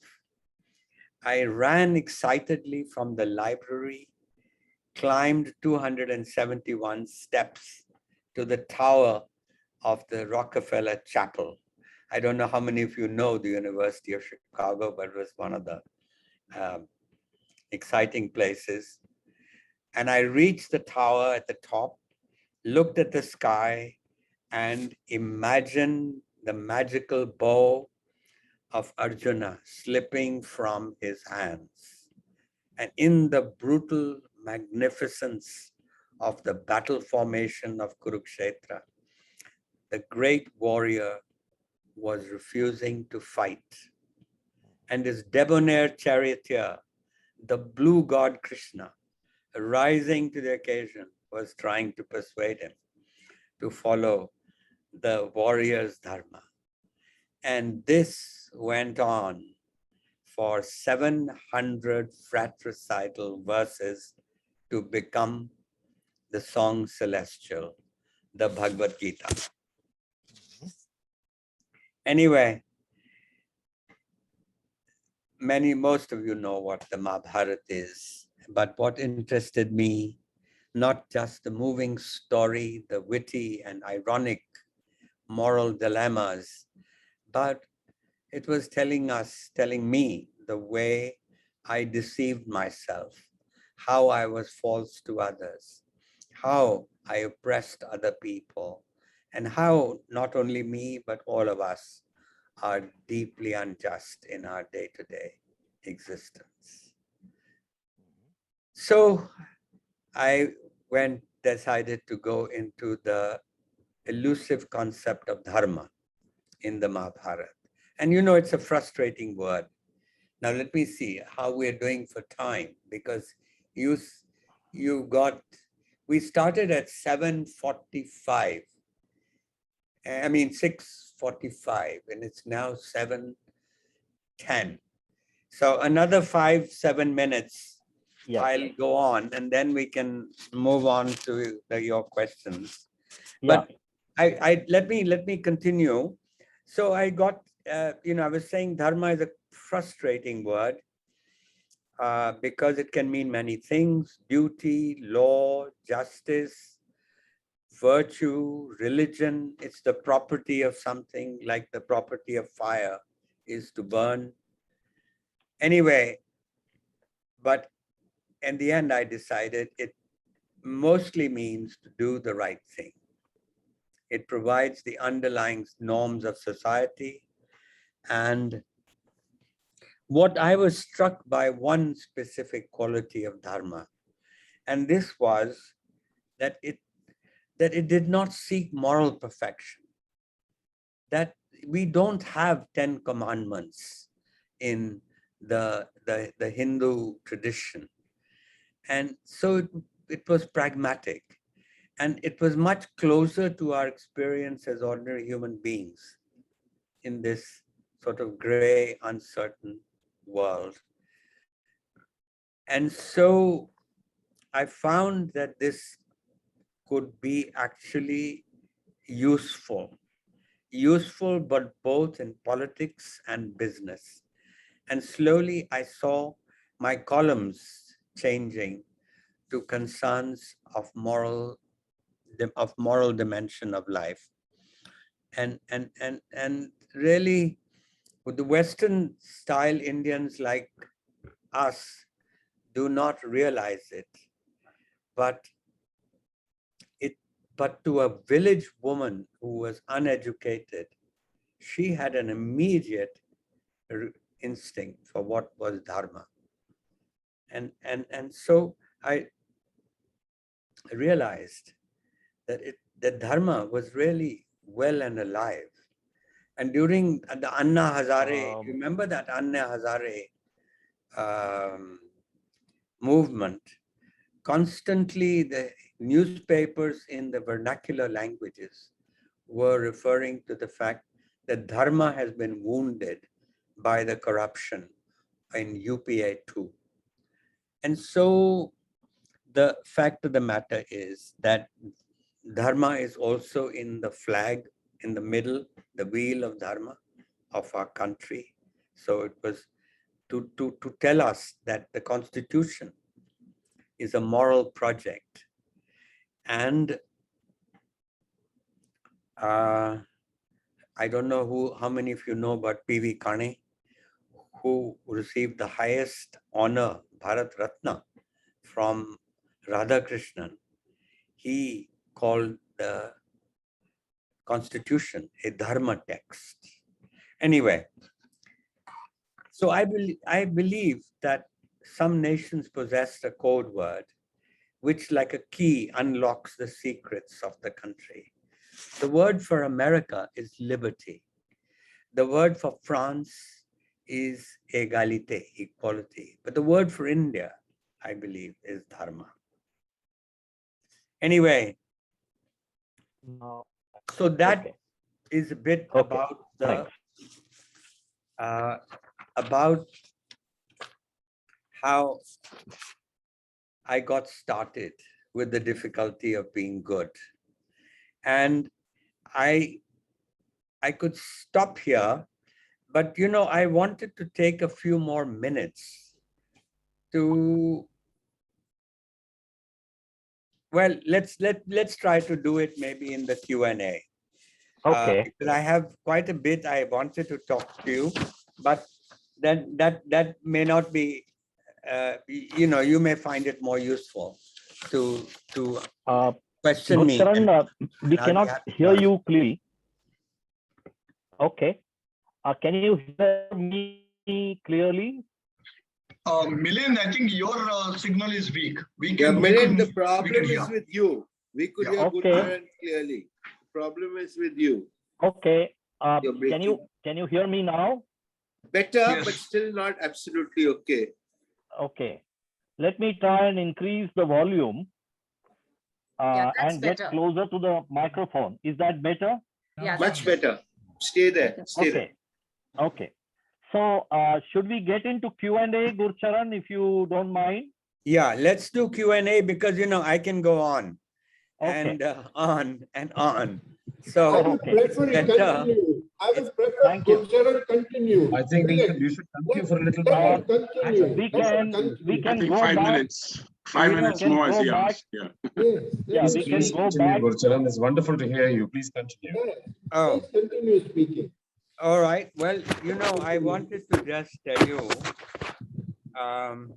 Speaker 3: I ran excitedly from the library, climbed 271 steps to the tower of the Rockefeller Chapel. I don't know how many of you know the University of Chicago, but it was one of the exciting places. And I reached the tower at the top, looked at the sky, and imagined the magical bow of Arjuna slipping from his hands. And in the brutal magnificence of the battle formation of Kurukshetra, the great warrior was refusing to fight. And his debonair charioteer, the blue god Krishna, rising to the occasion, was trying to persuade him to follow the warrior's dharma. And this went on for 700 fratricidal verses to become the song celestial, the Bhagavad Gita. Anyway, most of you know what the Mahabharata is, but what interested me, not just the moving story, the witty and ironic moral dilemmas, but it was telling me the way I deceived myself, how I was false to others, how I oppressed other people, and how not only me, but all of us are deeply unjust in our day-to-day existence. So I decided to go into the elusive concept of dharma in the Mahabharata. And you know, it's a frustrating word. Now let me see how we're doing for time, because we started at 7:45. I mean 6:45, and it's now 7:10. So another 5-7 minutes, I'll go on, and then we can move on to your questions. But let me continue. So I got, I was saying dharma is a frustrating word because it can mean many things: duty, law, justice, virtue, religion. It's the property of something, like the property of fire is to burn. Anyway, but in the end, I decided it mostly means to do the right thing. It provides the underlying norms of society. And what I was struck by one specific quality of dharma, and this was that it did not seek moral perfection. That we don't have 10 commandments in the Hindu tradition. And so it was pragmatic, and it was much closer to our experience as ordinary human beings in this sort of gray, uncertain world. And so I found that this could be actually useful, but both in politics and business. And slowly I saw my columns changing to concerns of moral dimension of life. And really, with the Western style Indians like us do not realize it, but to a village woman who was uneducated, she had an immediate instinct for what was dharma. And so I realized that dharma was really well and alive. And during the Anna Hazare, remember that Anna Hazare movement, constantly the newspapers in the vernacular languages were referring to the fact that dharma has been wounded by the corruption in UPA 2. And so the fact of the matter is that dharma is also in the flag, in the middle, the wheel of dharma of our country. So it was to tell us that the Constitution is a moral project. And I don't know how many of you know about P.V. Kane, who received the highest honor, Bharat Ratna, from Radhakrishnan. He called the Constitution a dharma text. Anyway, so I believe that some nations possess a code word which, like a key, unlocks the secrets of the country. The word for America is liberty. The word for France is égalité, equality. But the word for India, I believe, is dharma. Anyway, so that is a bit about the about how I got started with the difficulty of being good. And I could stop here, but you know, I wanted to take a few more minutes to, well, let's try to do it maybe in the Q&A.
Speaker 4: Okay.
Speaker 3: Because I have quite a bit I wanted to talk to you, but then that may not be, you know, you may find it more useful to question me.
Speaker 4: Gurcharan, we cannot hear you clearly. Okay. Can you hear me clearly?
Speaker 9: Milind, I think your signal is weak.
Speaker 2: Milind, the problem is
Speaker 9: hear.
Speaker 2: with you. We could hear Gurcharan clearly. Problem is with you.
Speaker 4: Okay. Can you hear me now?
Speaker 2: Better, but still not absolutely okay.
Speaker 4: Okay. Let me try and increase the volume and get closer to the microphone. Is that better?
Speaker 10: Yeah,
Speaker 2: much better. Stay there. Stay there.
Speaker 4: Okay. So should we get into Q&A, Gurcharan, if you don't mind?
Speaker 3: Yeah, let's do Q&A because, you know, I can go on and on and on. So
Speaker 12: I would prefer you continue. I would prefer Gurcharan continue.
Speaker 1: I think you should continue for a little
Speaker 12: Let
Speaker 1: while.
Speaker 12: him continue.
Speaker 4: We can
Speaker 11: I think
Speaker 4: go
Speaker 11: 5
Speaker 4: back.
Speaker 11: minutes. 5 minutes more as he asked. Yeah.
Speaker 12: Yes,
Speaker 4: we can
Speaker 1: Please
Speaker 4: go
Speaker 1: continue,
Speaker 4: back.
Speaker 1: Gurcharan. It's wonderful to hear you. Please continue.
Speaker 3: Oh.
Speaker 12: Please continue speaking.
Speaker 3: All right. Well, you know, I wanted to just tell you, I'm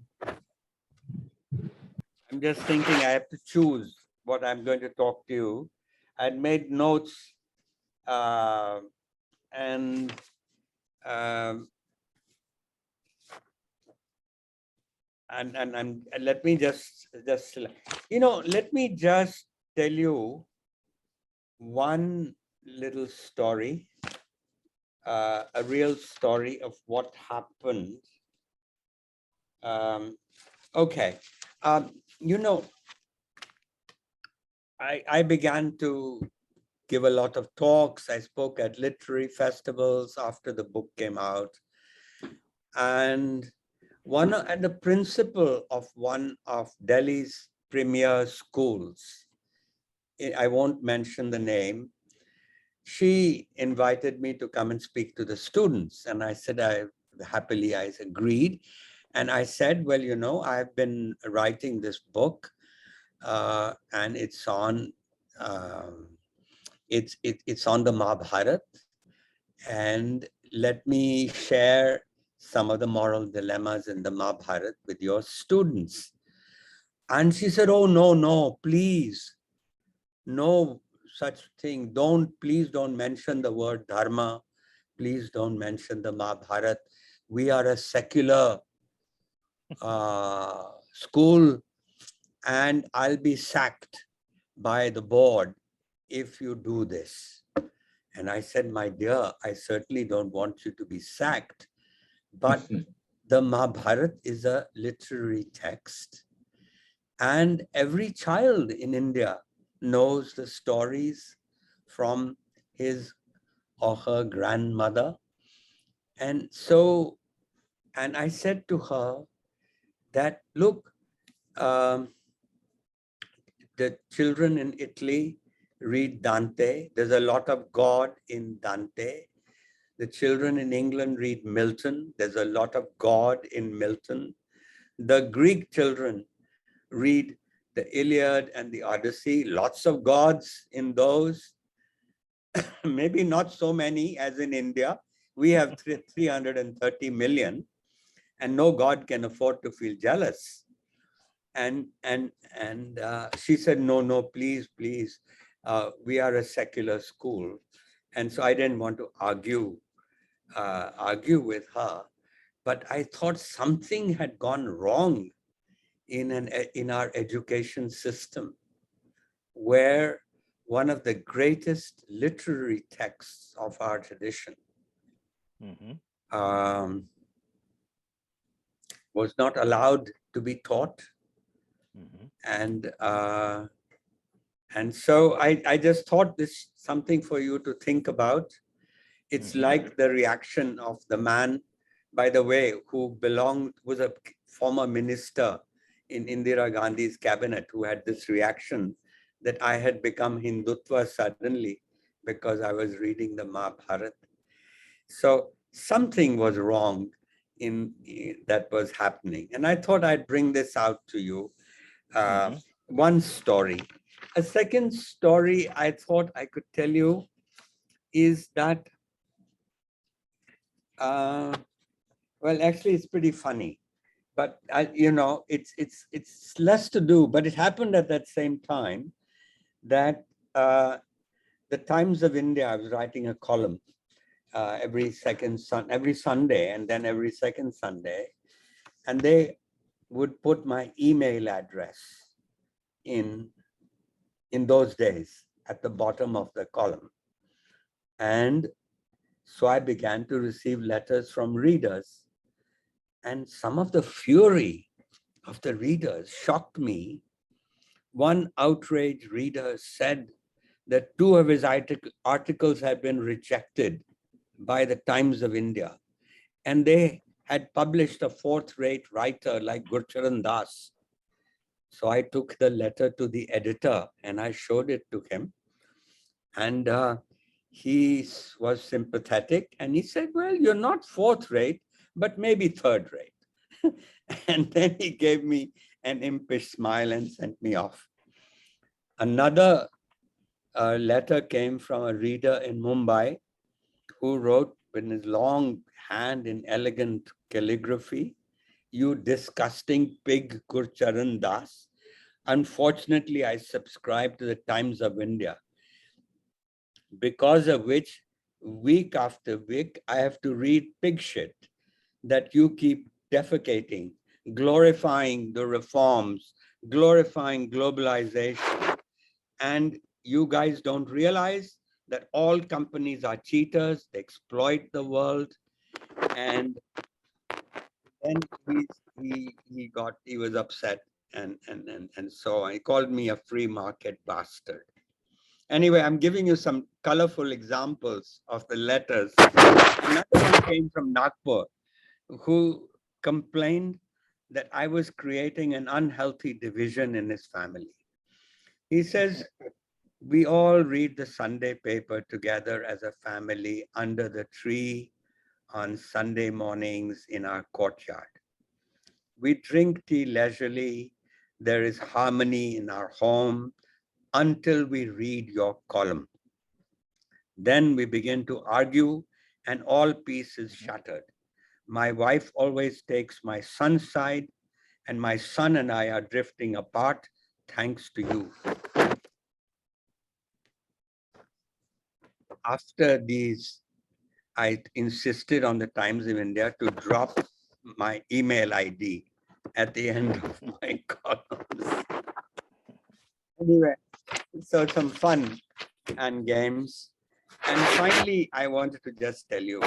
Speaker 3: just thinking I have to choose what I'm going to talk to you. I'd made notes and let me just, you know, let me just tell you one little story. A real story of what happened. Okay, you know, I began to give a lot of talks. I spoke at literary festivals after the book came out. And the principal of one of Delhi's premier schools, I won't mention the name, she invited me to come and speak to the students. And I said, I agreed. And I said, well, you know, I've been writing this book and it's on it's on the Mahabharata. And let me share some of the moral dilemmas in the Mahabharata with your students. And she said, oh, no, please, no such thing. Please don't mention the word dharma. Please don't mention the Mahabharata. We are a secular school and I'll be sacked by the board if you do this. And I said, my dear, I certainly don't want you to be sacked, but the Mahabharata is a literary text and every child in India knows the stories from his or her grandmother. And so, and I said to her that, look, the children in Italy read Dante. There's a lot of God in Dante. The children in England read Milton. There's a lot of God in Milton. The Greek children read the Iliad and the Odyssey, lots of gods in those, maybe not so many as in India. We have 330 million and no God can afford to feel jealous. And she said, no, please, we are a secular school. And so I didn't want to argue with her, but I thought something had gone wrong in our education system, where one of the greatest literary texts of our tradition was not allowed to be taught. And so I just thought this something for you to think about. It's like the reaction of the man, by the way, who was a former minister in Indira Gandhi's cabinet, who had this reaction that I had become Hindutva suddenly because I was reading the Mahabharata. So something was wrong that was happening. And I thought I'd bring this out to you. One story. A second story I thought I could tell you is that, well, actually it's pretty funny, but it's less to do, but it happened at that same time that the Times of India, I was writing a column every Sunday, and then every second Sunday, and they would put my email address in those days at the bottom of the column. And so I began to receive letters from readers, and some of the fury of the readers shocked me. One outraged reader said that 2 of his articles had been rejected by the Times of India, and they had published a 4th-rate writer like Gurcharan Das. So I took the letter to the editor and I showed it to him, and he was sympathetic, and he said, well, you're not 4th-rate, but maybe 3rd-rate. And then he gave me an impish smile and sent me off. Another letter came from a reader in Mumbai who wrote with his long hand in elegant calligraphy, "You disgusting pig, Gurcharan Das. Unfortunately, I subscribe to the Times of India, because of which week after week, I have to read pig shit that you keep defecating, glorifying the reforms, glorifying globalization. And you guys don't realize that all companies are cheaters, they exploit the world." And then he was upset, and so he called me a free market bastard. Anyway, I'm giving you some colorful examples of the letters. Another one came from Nagpur, who complained that I was creating an unhealthy division in his family. He says, we all read the Sunday paper together as a family under the tree on Sunday mornings in our courtyard. We drink tea leisurely. There is harmony in our home until we read your column. Then we begin to argue and all peace is shattered. My wife always takes my son's side, and my son and I are drifting apart thanks to you. After these, I insisted on the Times of India to drop my email ID at the end of my columns. Anyway, so some fun and games. And finally, I wanted to just tell you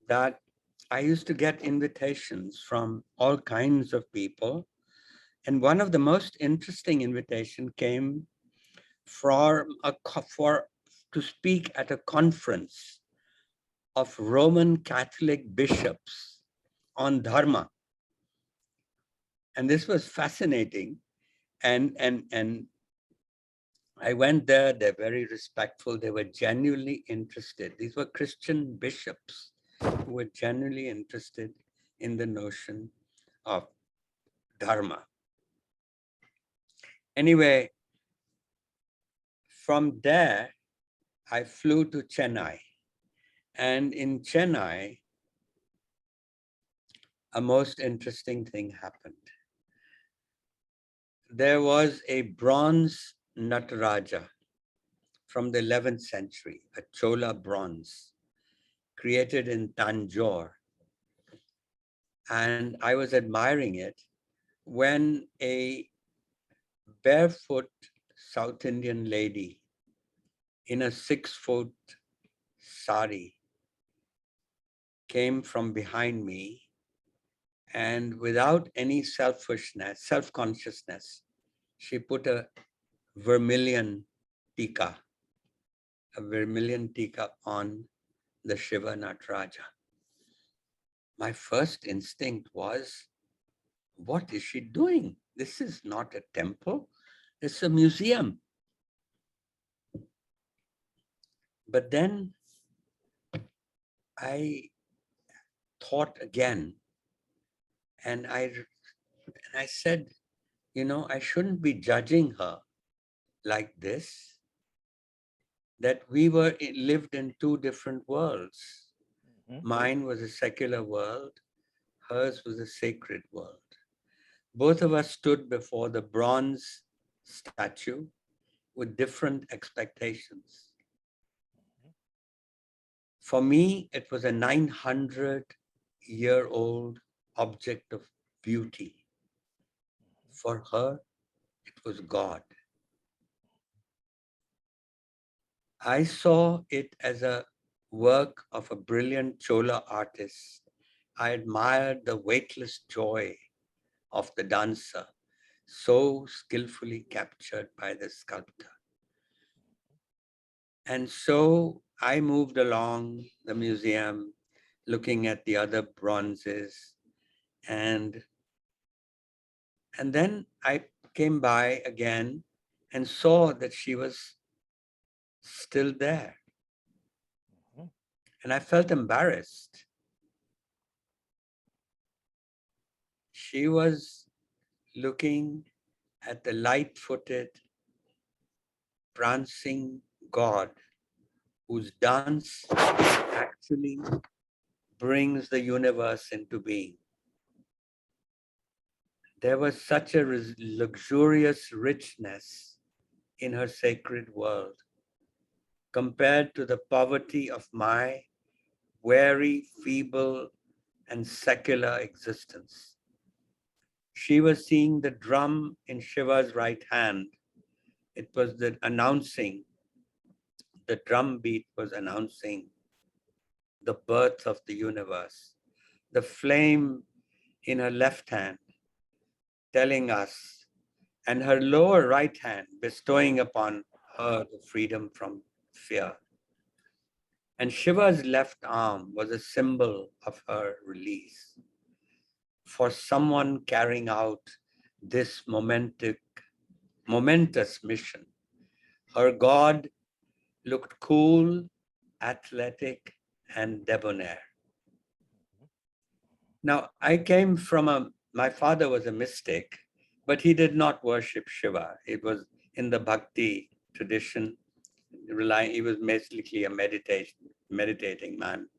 Speaker 3: that I used to get invitations from all kinds of people. And one of the most interesting invitations came to speak at a conference of Roman Catholic bishops on Dharma. And this was fascinating. And I went there, they're very respectful, they were genuinely interested. These were Christian bishops who were genuinely interested in the notion of Dharma. Anyway, from there, I flew to Chennai. And in Chennai, a most interesting thing happened. There was a bronze Nataraja from the 11th century, a Chola bronze, created in Tanjore. And I was admiring it when a barefoot South Indian lady in a 6-foot sari came from behind me, and without any self-consciousness, she put a vermilion tika on the Shiva Nataraja. My first instinct was, what is she doing? This is not a temple, it's a museum. But then I thought again, and I said, you know, I shouldn't be judging her like this, that we lived in two different worlds. Mine was a secular world, hers was a sacred world. Both of us stood before the bronze statue with different expectations. For me, it was a 900-year-old object of beauty. For her, it was God. I saw it as a work of a brilliant Chola artist. I admired the weightless joy of the dancer, so skillfully captured by the sculptor. And so I moved along the museum, looking at the other bronzes, and then I came by again and saw that she was still there. And I felt embarrassed. She was looking at the light-footed, prancing God whose dance actually brings the universe into being. There was such a luxurious richness in her sacred world compared to the poverty of my weary, feeble, and secular existence. She was seeing the drum in Shiva's right hand. It was the drum beat was announcing the birth of the universe. The flame in her left hand telling us, and her lower right hand bestowing upon her the freedom from fear. And Shiva's left arm was a symbol of her release. For someone carrying out this momentous mission, her God looked cool, athletic, and debonair. Now, I came from my father was a mystic, but he did not worship Shiva. It was in the Bhakti tradition. He was basically a meditating man,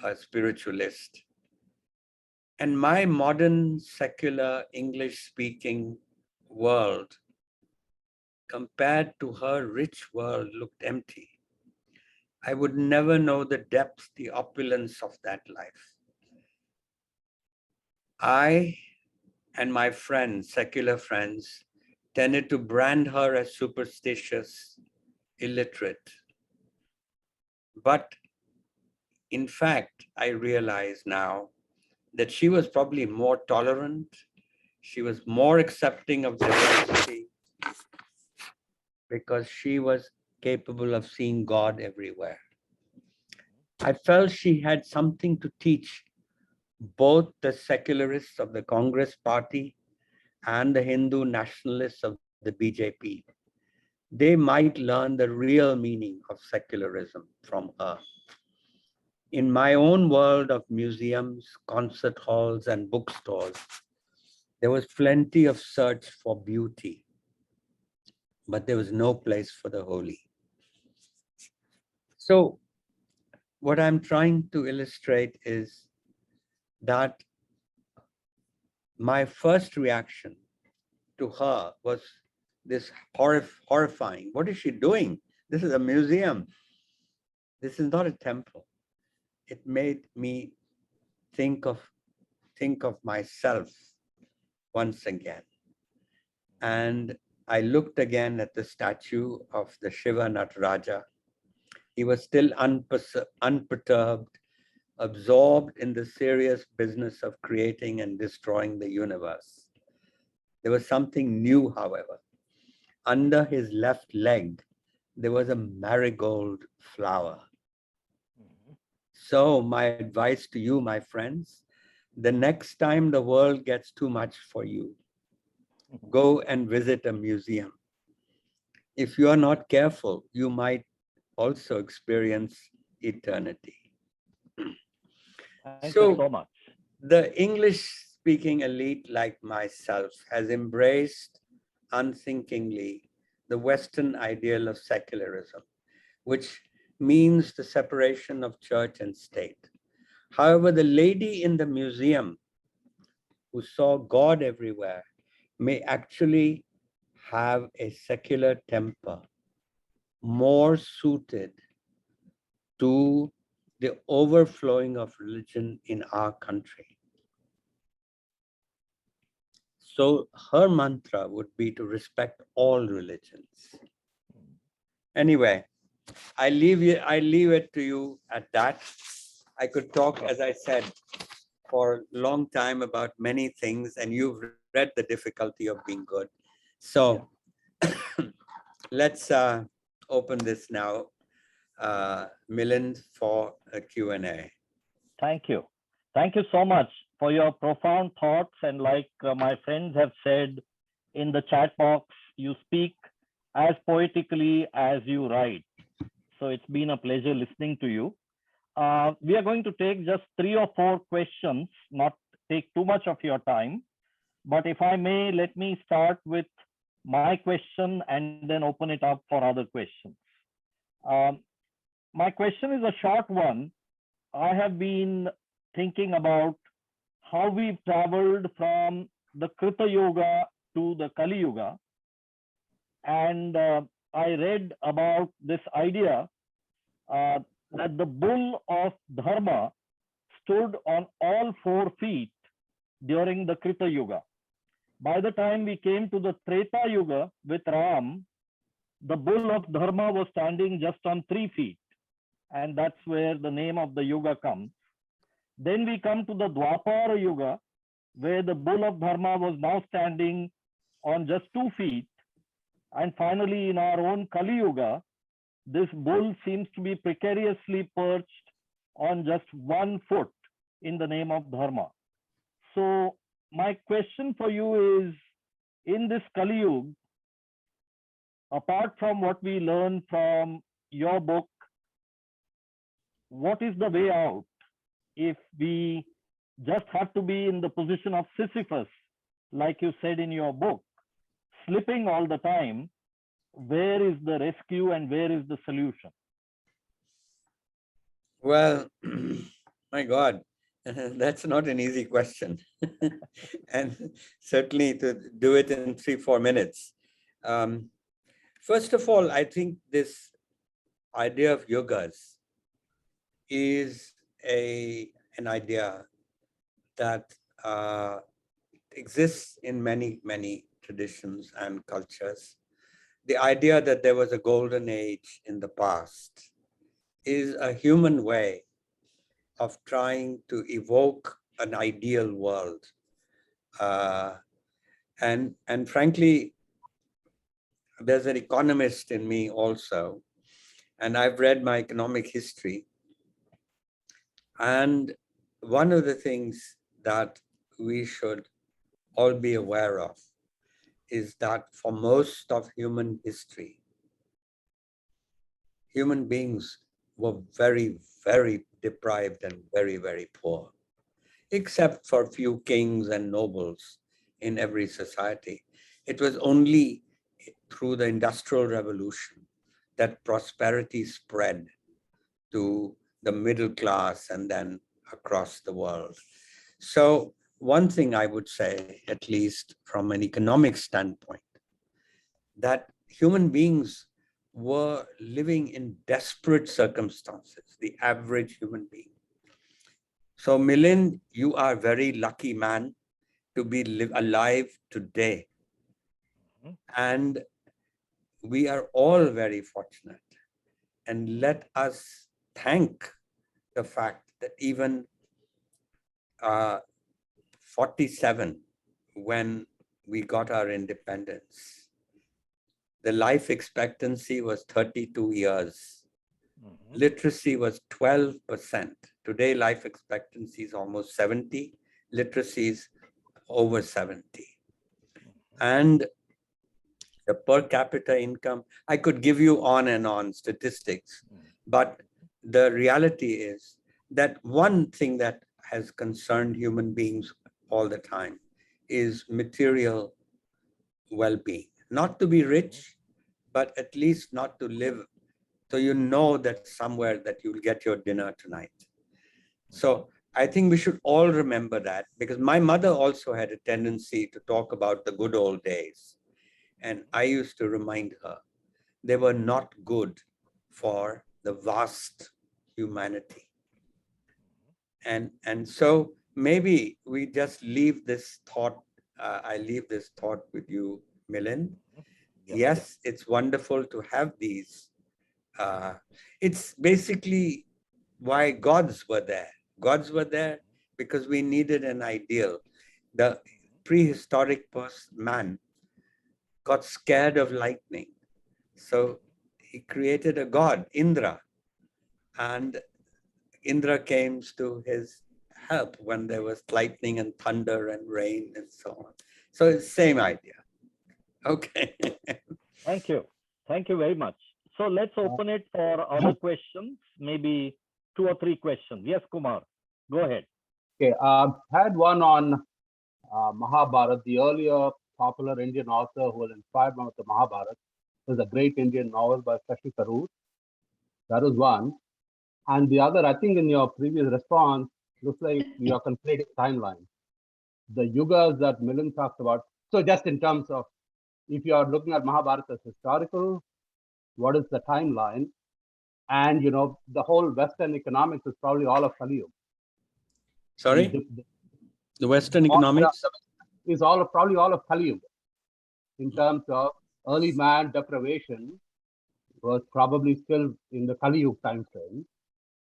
Speaker 3: a spiritualist. And my modern secular English-speaking world, compared to her rich world, looked empty. I would never know the depth, the opulence of that life. I and my friends, secular friends, tended to brand her as superstitious, illiterate. But in fact, I realize now that she was probably more tolerant. She was more accepting of diversity because she was capable of seeing God everywhere. I felt she had something to teach both the secularists of the Congress Party and the Hindu nationalists of the BJP. They might learn the real meaning of secularism from her. In my own world of museums, concert halls, and bookstores, there was plenty of search for beauty, but there was no place for the holy. So what I'm trying to illustrate is that my first reaction to her was this horrifying. What is she doing? This is a museum. This is not a temple. It made me think of myself once again. And I looked again at the statue of the Shiva Nataraja. He was still unperturbed, absorbed in the serious business of creating and destroying the universe. There was something new, however. Under his left leg, there was a marigold flower. So my advice to you, my friends, the next time the world gets too much for you, go and visit a museum. If you are not careful, you might also experience eternity.
Speaker 4: Thank you so much.
Speaker 3: The English-speaking elite like myself has embraced unthinkingly the Western ideal of secularism, which means the separation of church and state. However, the lady in the museum who saw God everywhere may actually have a secular temper more suited to the overflowing of religion in our country. So her mantra would be to respect all religions. Anyway, I leave it to you at that. I could talk, as I said, for a long time about many things, and you've read the difficulty of being good. So let's open this now, Milind, for a Q&A.
Speaker 4: Thank you. Thank you so much for your profound thoughts. And like my friends have said in the chat box, you speak as poetically as you write. So it's been a pleasure listening to you. We are going to take just 3 or 4 questions, not take too much of your time. But if I may, let me start with my question and then open it up for other questions. My question is a short one. I have been thinking about how we've traveled from the Krita Yuga to the Kali Yuga. And I read about this idea that the bull of Dharma stood on all 4 feet during the Krita Yuga. By the time we came to the Treta Yuga with Ram, the bull of Dharma was standing just on 3 feet. And that's where the name of the Yuga comes. Then we come to the Dwapara Yuga, where the bull of Dharma was now standing on just 2 feet. And finally, in our own Kali Yuga, this bull seems to be precariously perched on just 1 foot in the name of Dharma. So my question for you is, in this Kali Yuga, apart from what we learn from your book, what is the way out if we just have to be in the position of Sisyphus, like you said in your book, slipping all the time? Where is the rescue and where is the solution?
Speaker 3: Well, my God, that's not an easy question. And certainly to do it in 3-4 minutes. First of all, I think this idea of yugas is an idea that exists in many, many traditions and cultures. The idea that there was a golden age in the past is a human way of trying to evoke an ideal world. And frankly, there's an economist in me also, and I've read my economic history. And one of the things that we should all be aware of is that for most of human history, human beings were very, very deprived and very, very poor, except for a few kings and nobles in every society. It was only through the Industrial Revolution that prosperity spread to the middle class and then across the world. So one thing I would say, at least from an economic standpoint, that human beings were living in desperate circumstances, the average human being. So Milind, you are a very lucky man to be alive today. And we are all very fortunate. And let us thank the fact that even 47, when we got our independence, the life expectancy was 32 years. Literacy was 12%. Today, life expectancy is almost 70. Literacy is over 70. And the per capita income, I could give you on and on statistics, but the reality is that one thing that has concerned human beings all the time is material well-being. Not to be rich, but at least not to live so you know that somewhere that you'll get your dinner tonight. So I think we should all remember that, because my mother also had a tendency to talk about the good old days. And I used to remind her, they were not good for the vast humanity. And so maybe we just leave this thought, I leave this thought with you, Milind. Yes, it's wonderful to have these. It's basically why gods were there. Gods were there because we needed an ideal. The prehistoric man got scared of lightning. So he created a god, Indra. And Indra came to his help when there was lightning and thunder and rain and so on. So it's the same idea. Okay.
Speaker 4: Thank you. Thank you very much. So let's open it for other questions, maybe 2 or 3 questions. Yes, Kumar, go ahead.
Speaker 15: Okay, had one on Mahabharata, the earlier popular Indian author who was inspired by the Mahabharata. There's a great Indian novel by Shashi Tharoor. That was one. And the other, I think in your previous response, looks like you're conflating timelines. The yugas that Milind talked about. So just in terms of, if you are looking at Mahabharata as historical, what is the timeline? And, you know, the whole Western economics is probably all of Kali Yuga.
Speaker 3: Sorry? The Western economics?
Speaker 15: Is probably all of Kali Yuga. In terms of early man deprivation was probably still in the Kali Yuga time frame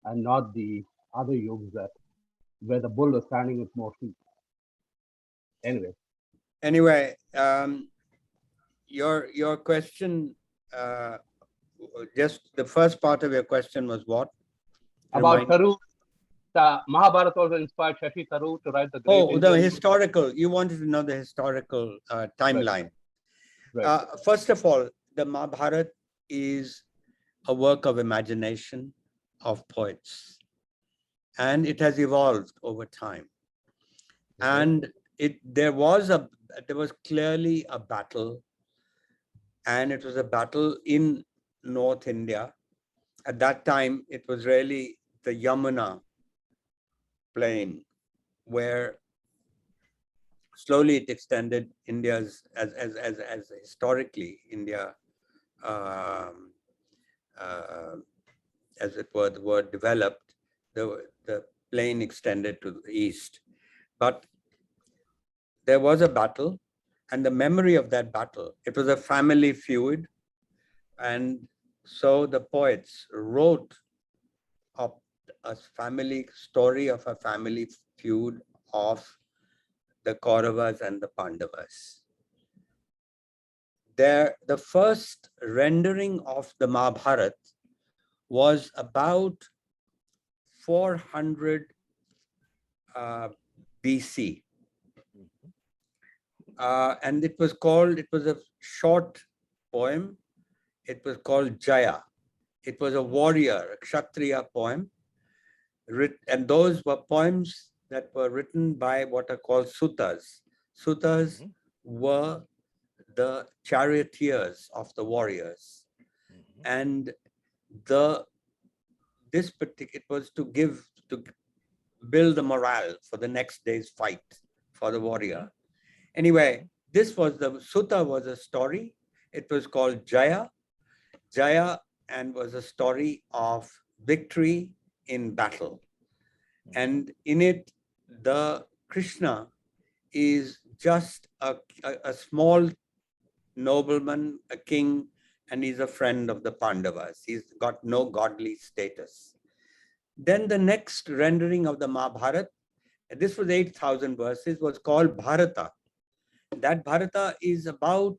Speaker 15: and not the other yugas that where the bull is standing with more feet.
Speaker 3: Anyway, your question, just the first part of your question was what?
Speaker 15: About Tharoor. Mahabharata also inspired Shashi Tharoor to write the great
Speaker 3: the historical, you wanted to know the historical timeline.
Speaker 15: Right.
Speaker 3: First of all, the Mahabharata is a work of imagination of poets, and it has evolved over time. And there was clearly a battle, and it was a battle in North India. At that time, it was really the Yamuna plain, where slowly it extended India's, as historically India, as it were, the word developed, the plain extended to the east. But there was a battle, and the memory of that battle, it was a family feud. And so the poets wrote up a family story of a family feud of the Kauravas and the Pandavas. The first rendering of the Mahabharata was about 400 BC. And it was a short poem. It was called Jaya. It was a warrior, a Kshatriya poem. And those were poems that were written by what are called Sutas. Sutas were the charioteers of the warriors. And it was to build the morale for the next day's fight for the warrior. Anyway, Sutta was a story. It was called Jaya, and was a story of victory in battle. And in it, the Krishna is just a small nobleman, a king, and he's a friend of the Pandavas. He's got no godly status. Then the next rendering of the Mahabharata, this was 8,000 verses, was called Bharata. That Bharata is about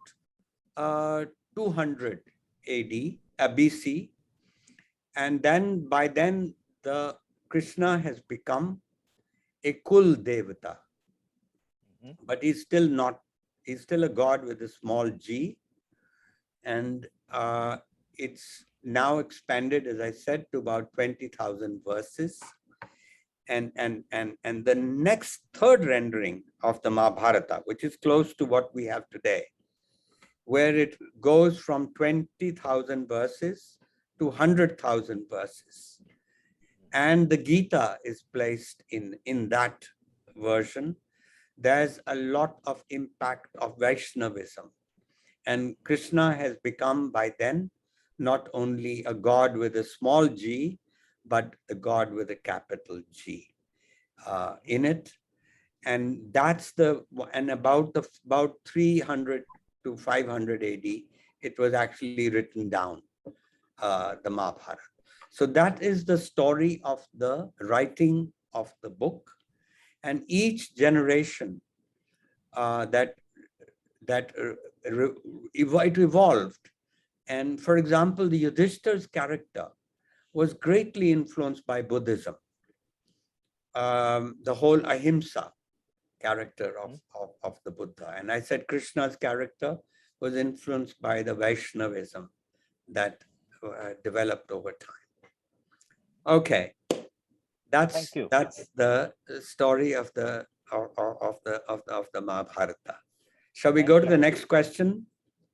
Speaker 3: 200 AD, BC. And then by then, the Krishna has become a Kul Devata. But he's still not, he's still a god with a small g. And it's now expanded, as I said, to about 20,000 verses. And the next third rendering of the Mahabharata, which is close to what we have today, where it goes from 20,000 verses to 100,000 verses. And the Gita is placed in that version. There's a lot of impact of Vaishnavism. And Krishna has become by then not only a god with a small g, but a god with a capital G in it. And that's about 300 to 500 AD, it was actually written down, the Mahabharata. So that is the story of the writing of the book. And each generation it evolved. And for example, the Yudhishthira's character was greatly influenced by Buddhism. The whole ahimsa character of the Buddha. And I said Krishna's character was influenced by the Vaishnavism that developed over time. Okay, that's the story of the Mahabharata. Shall we go to the next question?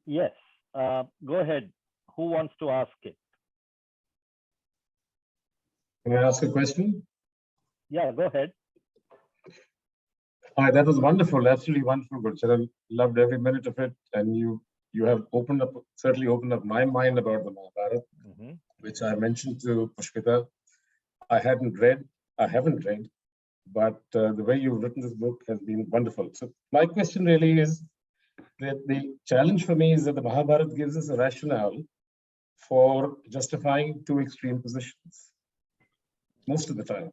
Speaker 4: Yes, go ahead. Who wants to ask it?
Speaker 1: Can I ask a question?
Speaker 4: Yeah, go ahead.
Speaker 1: Hi, that was wonderful, absolutely wonderful, Gurcharan. Loved every minute of it, and you have certainly opened up my mind about the Mahabharata, which I mentioned to Pushpita. I haven't read, but the way you've written this book has been wonderful. So my question really is that the challenge for me is that the Mahabharata gives us a rationale for justifying two extreme positions most of the time.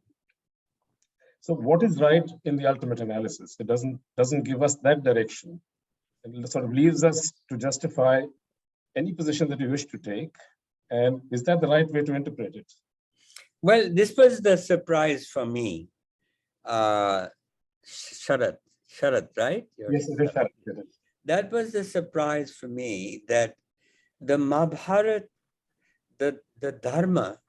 Speaker 1: So what is right in the ultimate analysis? It doesn't give us that direction. It sort of leaves us to justify any position that we wish to take. And is that the right way to interpret it?
Speaker 3: Well, this was the surprise for me. Sharad, right?
Speaker 1: Yes, it is Sharad.
Speaker 3: That was the surprise for me, that the Mahabharata, the dharma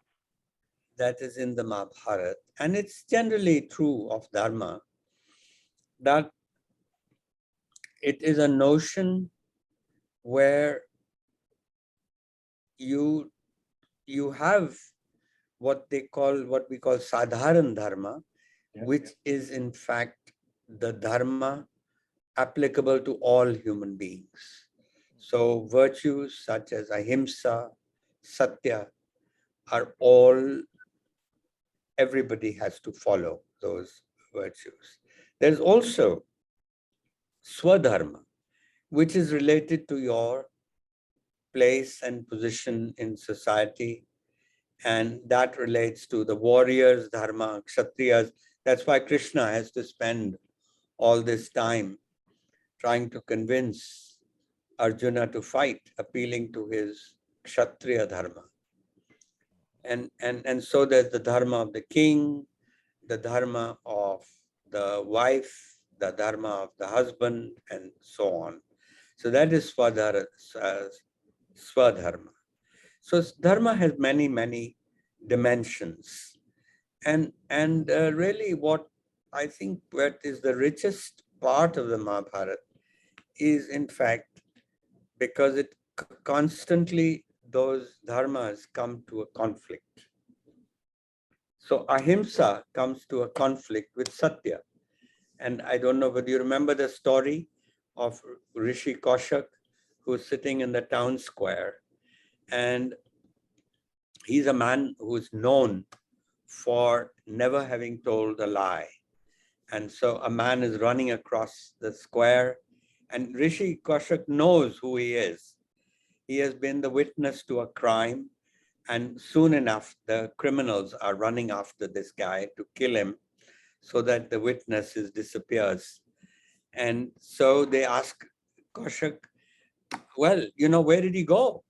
Speaker 3: that is in the Mahabharata, and it's generally true of dharma, that it is a notion where you have what we call sadharan dharma, which is in fact the dharma applicable to all human beings. So virtues such as ahimsa, satya are all, everybody has to follow those virtues. There's also swadharma, which is related to your place and position in society. And that relates to the warriors, dharma, kshatriyas. That's why Krishna has to spend all this time trying to convince Arjuna to fight, appealing to his kshatriya dharma. And so there's the dharma of the king, the dharma of the wife, the dharma of the husband, and so on. So that is swadharma. So dharma has many, many dimensions. And really what I think what is the richest part of the Mahabharata is, in fact, because it constantly, those dharmas come to a conflict. So ahimsa comes to a conflict with satya. And I don't know whether you remember the story of Rishi Kaushik, who's sitting in the town square. And he's a man who's known for never having told a lie. And so a man is running across the square And Rishi Kaushik knows who he is. He has been the witness to a crime, and soon enough, the criminals are running after this guy to kill him so that the witness disappears. And so they ask Kaushik, well, where did he go?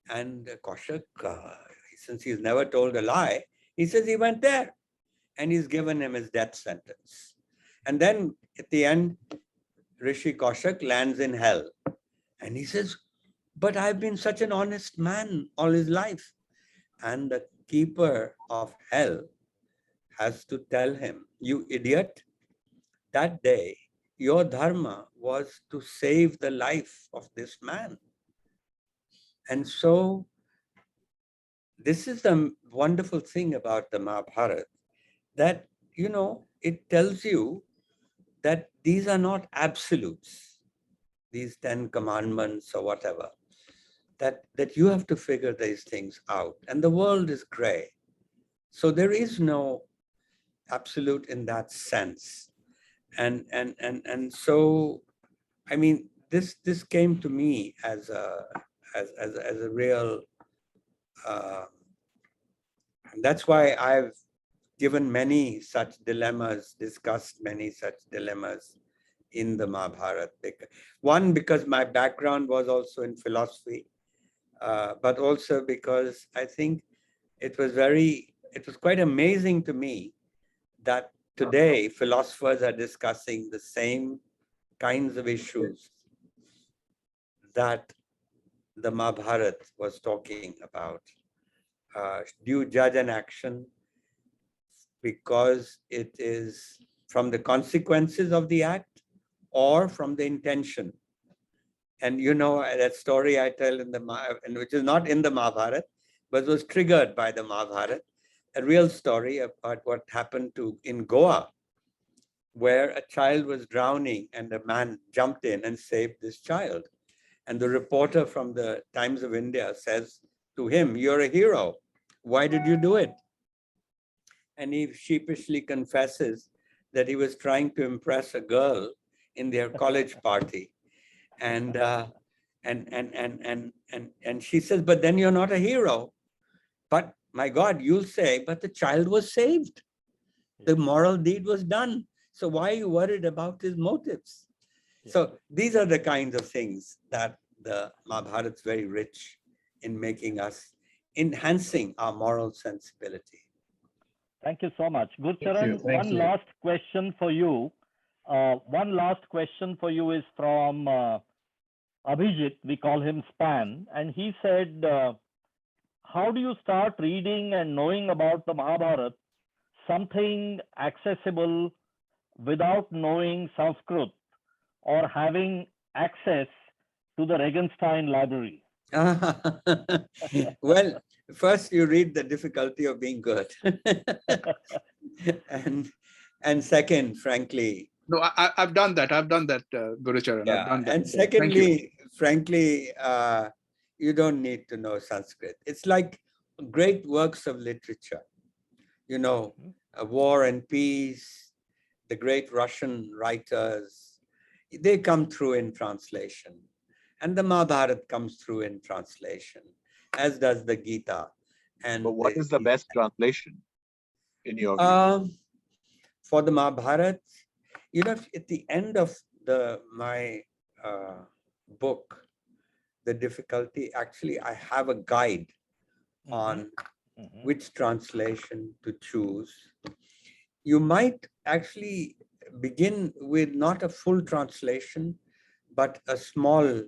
Speaker 3: And Kaushik, since he's never told a lie, he says he went there, and he's given him his death sentence. And then at the end, Rishi Kaushik lands in hell. And he says, but I've been such an honest man all his life. And the keeper of hell has to tell him, you idiot, that day, your dharma was to save the life of this man. And so this is the wonderful thing about the Mahabharata, that, it tells you that these are not absolutes, these 10 commandments or whatever, that you have to figure these things out. And the world is gray. So there is no absolute in that sense. And so, I mean, this came to me as a real, that's why I've given many such dilemmas, discussed many such dilemmas in the Mahabharata. One, because my background was also in philosophy, but also because I think it was quite amazing to me that today philosophers are discussing the same kinds of issues that the Mahabharata was talking about. Do you judge an action because it is from the consequences of the act or from the intention? And that story I tell which is not in the Mahabharata, but was triggered by the Mahabharata, a real story about what happened in Goa, where a child was drowning and a man jumped in and saved this child. And the reporter from the Times of India says to him, you're a hero. Why did you do it? And he sheepishly confesses that he was trying to impress a girl in their college party. And she says, but then you're not a hero. But my God, you'll say, but the child was saved. The moral deed was done. So why are you worried about his motives? So these are the kinds of things that the Mahabharata is very rich in making us, enhancing our moral sensibility.
Speaker 4: Thank you so much. Gurcharan, one last question for you. One last question for you is from Abhijit. We call him Span. And he said, how do you start reading and knowing about the Mahabharata, something accessible without knowing Sanskrit or having access to the Regenstein library?
Speaker 3: Well, first you read The Difficulty of Being Good. and second, frankly.
Speaker 16: No, I've done that. Gurucharan.
Speaker 3: Yeah.
Speaker 16: I've done that.
Speaker 3: And secondly, frankly, you don't need to know Sanskrit. It's like great works of literature, War and Peace, the great Russian writers, they come through in translation. And the Mahabharata comes through in translation, as does the Gita.
Speaker 17: But what is the best translation in your view?
Speaker 3: For the Mahabharata, at the end of my book, The Difficulty, actually, I have a guide on which translation to choose. You might actually begin with not a full translation, but a small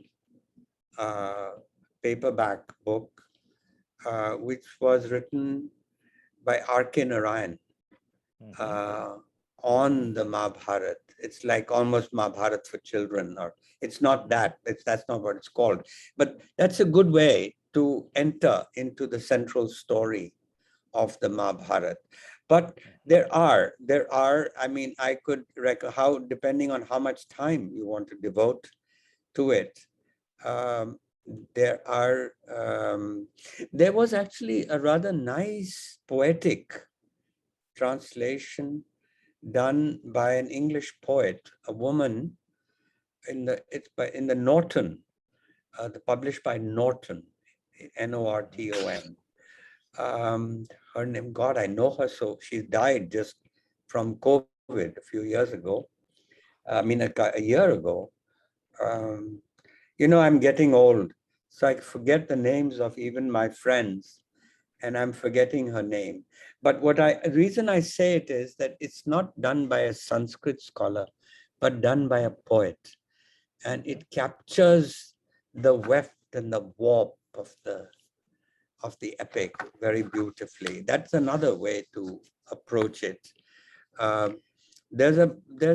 Speaker 3: paperback book, which was written by R.K. Narayan on the Mahabharata. It's like almost Mahabharata for children, or it's not that, that's not what it's called. But that's a good way to enter into the central story of the Mahabharata. But there are, I mean, I could depending on how much time you want to devote to it, there was actually a rather nice poetic translation done by an English poet, a woman in the Norton, published by Norton, Norton. Her name, God, I know her. So she died just from COVID a few years ago. I mean, a year ago. I'm getting old, so I forget the names of even my friends, and I'm forgetting her name. But the reason I say it is that it's not done by a Sanskrit scholar, but done by a poet. And it captures the weft and the warp of the epic very beautifully. That's another way to approach it. There's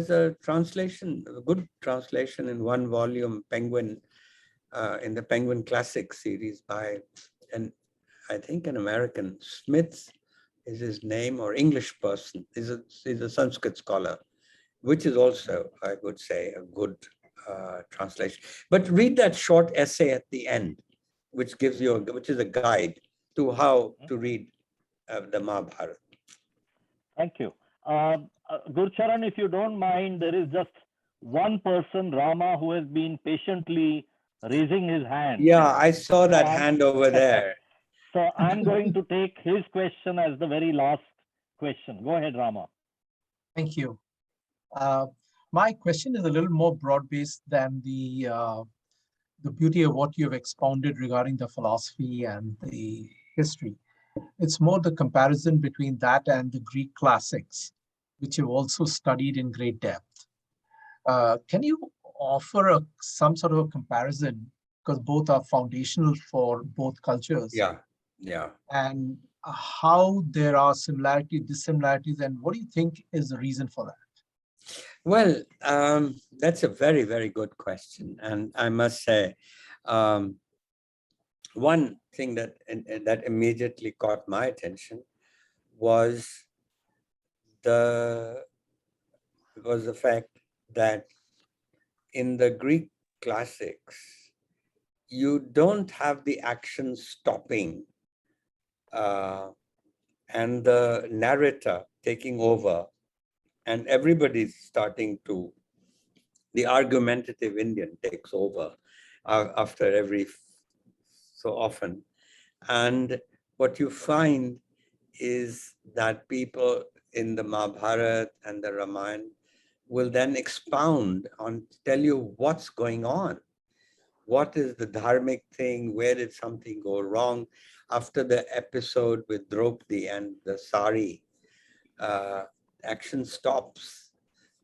Speaker 3: a translation, a good translation in one volume, Penguin, in the Penguin Classic series by I think an American. Smith is his name, or English person. He's a Sanskrit scholar, which is also, I would say, a good translation. But read that short essay at the end, which is a guide to how to read the Mahabharata.
Speaker 4: Thank you. Gurcharan, if you don't mind, there is just one person, Rama, who has been patiently raising his hand.
Speaker 3: Yeah, I saw that hand over there.
Speaker 4: So I'm going to take his question as the very last question. Go ahead, Rama.
Speaker 7: Thank you. My question is a little more broad-based than the beauty of what you have expounded regarding the philosophy and the history. It's more the comparison between that and the Greek classics, which you've also studied in great depth. Can you offer some sort of a comparison, because both are foundational for both cultures?
Speaker 3: Yeah.
Speaker 7: And how there are similarities, dissimilarities, and what do you think is the reason for that?
Speaker 3: Well, that's a very, very good question. And I must say, one thing that immediately caught my attention was the fact that in the Greek classics, you don't have the action stopping and the narrator taking over and everybody's starting to, the argumentative Indian takes over after every so often. And what you find is that people in the Mahabharata and the Ramayana will then expound on, tell you what's going on. What is the dharmic thing? Where did something go wrong? After the episode with Draupadi and the sari, action stops.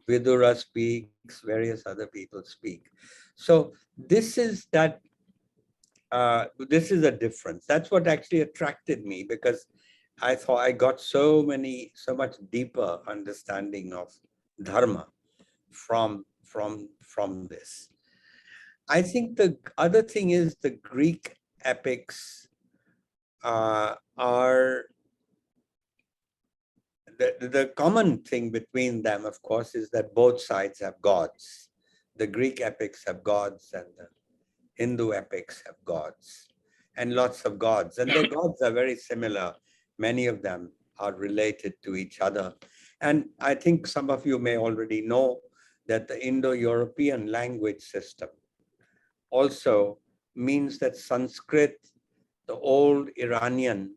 Speaker 3: Vidura speaks, various other people speak. So this is a difference. That's what actually attracted me, because I thought I got so much deeper understanding of dharma from this. I think the other thing is the Greek epics are the common thing between them, of course, is that both sides have gods. The Greek epics have gods and the Hindu epics have gods, and lots of gods. And the gods are very similar. Many of them are related to each other. And I think some of you may already know that the Indo-European language system also means that Sanskrit, the old Iranian,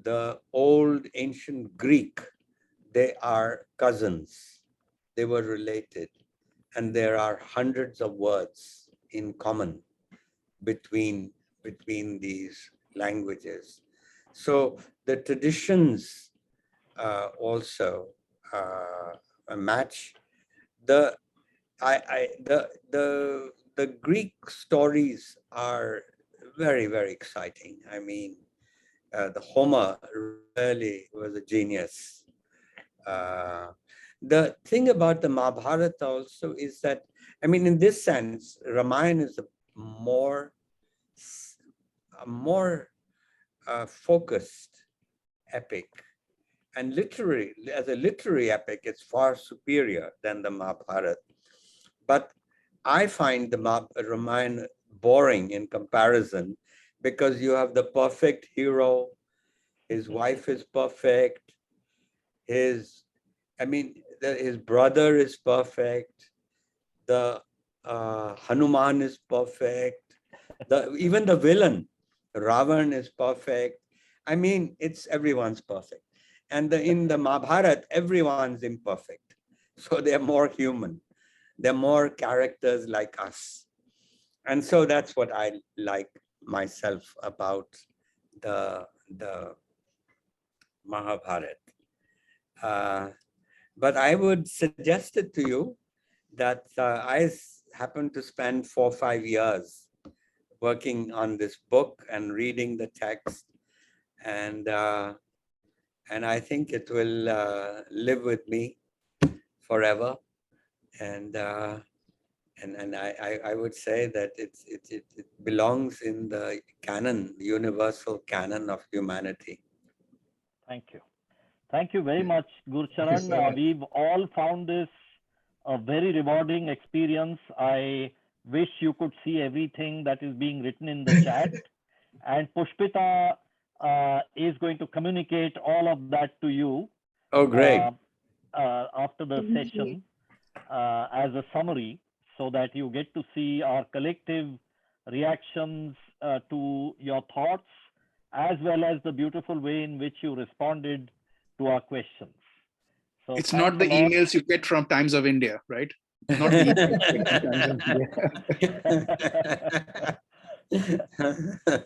Speaker 3: the old ancient Greek, they are cousins. They were related. And there are hundreds of words in common between these languages. So the traditions also match. The Greek stories are very, very exciting. I mean, the Homer really was a genius. The thing about the Mahabharata also is that, I mean, in this sense, Ramayana is a more focused epic, and as a literary epic, it's far superior than the Mahabharata. But I find the Ramayana boring in comparison, because you have the perfect hero, his wife is perfect, his brother is perfect, the Hanuman is perfect. Even the villain, Ravan, is perfect. I mean, everyone's perfect. And in the Mahabharata, everyone's imperfect. So they're more human. They're more characters like us. And so that's what I like myself about the Mahabharata. But I would suggest it to you that I happened to spend 4 or 5 years working on this book and reading the text, and I think it will live with me forever. And I would say that it belongs in the canon, the universal canon of humanity.
Speaker 4: Thank you. Thank you very much, Gurcharan. We've all found this a very rewarding experience. I wish you could see everything that is being written in the chat. And Pushpita is going to communicate all of that to you.
Speaker 3: Oh, great.
Speaker 4: After the session as a summary, so that you get to see our collective reactions to your thoughts, as well as the beautiful way in which you responded to our questions. So
Speaker 16: it's not the emails you get from Times of India, right? Not the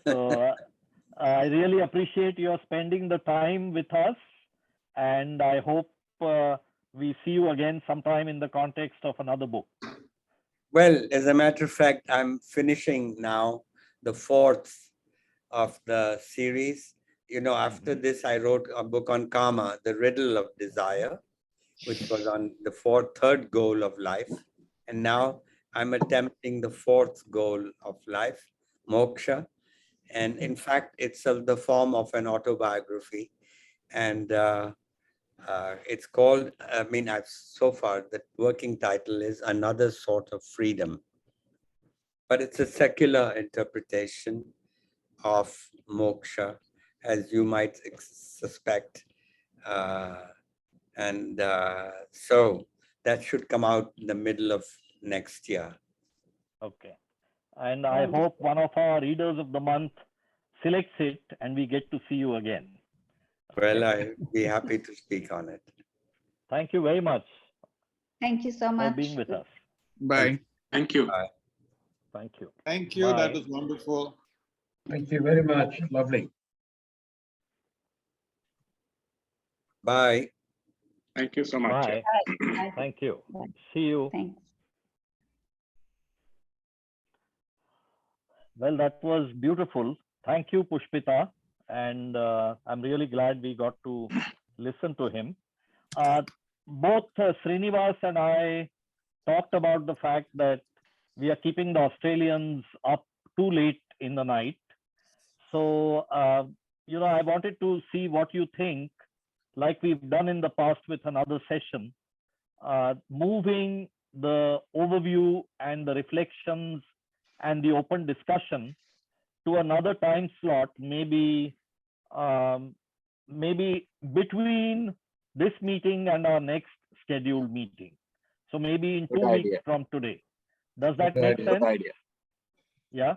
Speaker 4: So I really appreciate your spending the time with us, and I hope we see you again sometime in the context of another book.
Speaker 3: Well, as a matter of fact, I'm finishing now the 4th of the series. You know, after this, I wrote a book on karma, the riddle of desire, which was on the third goal of life. And now I'm attempting the 4th goal of life, moksha. And in fact, it's of the form of an autobiography. And it's called, so far, the working title is Another Sort of Freedom. But it's a secular interpretation of moksha, as you might suspect. So that should come out in the middle of next year.
Speaker 4: Okay. And I hope one of our readers of the month selects it and we get to see you again.
Speaker 3: Well, I'd be happy to speak on it.
Speaker 4: Thank you very much.
Speaker 14: Thank you so much
Speaker 4: For being with us.
Speaker 16: Bye.
Speaker 11: Thank you.
Speaker 4: Bye. Thank you.
Speaker 12: Thank you.
Speaker 4: Bye.
Speaker 12: That was wonderful.
Speaker 1: Thank you very much. Lovely.
Speaker 3: Bye.
Speaker 11: Thank you so much.
Speaker 4: Bye. Thank you. See you.
Speaker 14: Thanks.
Speaker 4: Well, that was beautiful. Thank you, Pushpita. And I'm really glad we got to listen to him. Both Srinivas and I talked about the fact that we are keeping the Australians up too late in the night. So, I wanted to see what you think, like we've done in the past with another session, moving the overview and the reflections and the open discussion to another time slot, maybe between this meeting and our next scheduled meeting. So maybe in 2 weeks from today. Does that make sense?
Speaker 17: Good idea.
Speaker 4: Yeah.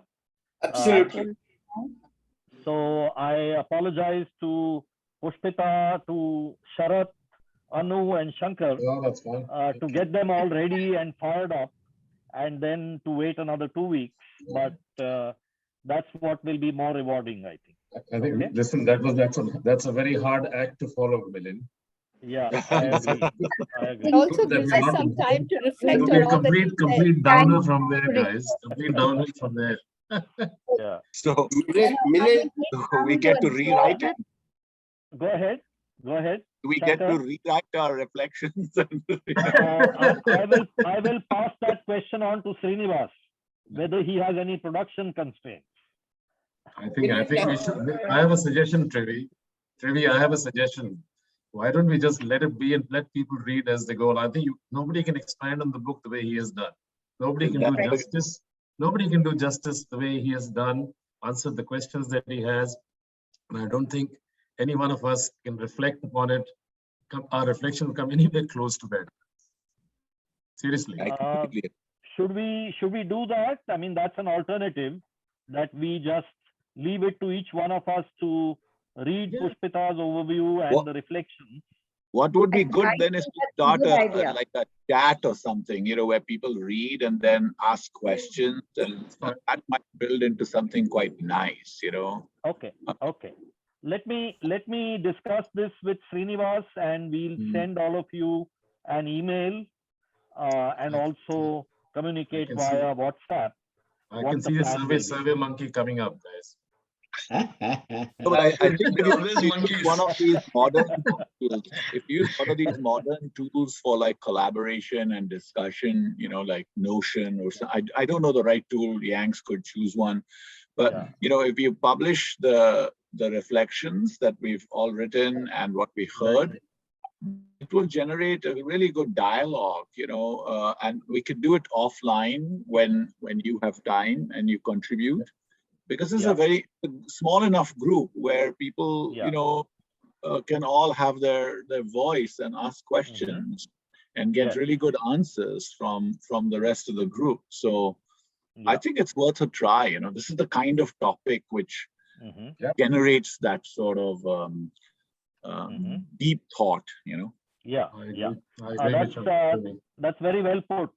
Speaker 2: Absolutely.
Speaker 4: So I apologize to Pushpita, to Sharat, Anu, and Shankar
Speaker 1: that's fine.
Speaker 4: to get them all ready and fired up, and then to wait another 2 weeks. But that's what will be more rewarding, I think.
Speaker 1: I think,
Speaker 4: Okay.
Speaker 1: listen, that's a very hard act to follow, Milind.
Speaker 4: Yeah, I agree. I agree.
Speaker 18: It also
Speaker 1: That
Speaker 18: gives
Speaker 1: we're
Speaker 18: us
Speaker 1: not-
Speaker 18: some time to
Speaker 1: It
Speaker 18: reflect
Speaker 1: will be
Speaker 18: on all the
Speaker 1: complete downhill from there, guys. Complete downhill from there.
Speaker 4: Yeah.
Speaker 17: So
Speaker 2: Milind,
Speaker 17: we get to rewrite it.
Speaker 4: Go ahead. Go ahead.
Speaker 17: We get to
Speaker 4: Shankar?
Speaker 17: rewrite our reflections.
Speaker 4: I will pass that question on to Srinivas, whether he has any production constraints.
Speaker 1: I think we should. I have a suggestion, Trevi. Trevi, I have a suggestion. Why don't we just let it be and let people read as they go? I think nobody can expand on the book the way he has done. Nobody can do justice. Nobody can do justice the way he has done, answer the questions that he has. And I don't think any one of us can reflect upon it. Our reflection will come anywhere close to that. Seriously.
Speaker 4: should we do that? I mean, that's an alternative, that we just leave it to each one of us to read Pushpita's overview and the reflections.
Speaker 17: What would be good then is to start
Speaker 14: good idea.
Speaker 17: like a chat or something, where people read and then ask questions, and that might build into something quite nice,
Speaker 4: Okay. Let me discuss this with Srinivas, and we'll send all of you an email and also communicate
Speaker 1: can
Speaker 4: via WhatsApp.
Speaker 1: I
Speaker 4: what
Speaker 1: can
Speaker 4: the
Speaker 1: see a
Speaker 4: plan will be.
Speaker 1: survey monkey coming up, guys.
Speaker 17: No, but I think if you use one of these modern tools, if you use one of these modern tools for like collaboration and discussion, like Notion or something, I don't know the right tool. Yanks could choose one, but if you publish the reflections that we've all written and what we heard, it will generate a really good dialogue, and we could do it offline when you have time and you contribute. Because it's a very small enough group where people, can all have their voice and ask questions and get really good answers from the rest of the group. So I think it's worth a try. This is the kind of topic which generates that sort of deep thought.
Speaker 4: That's very well put,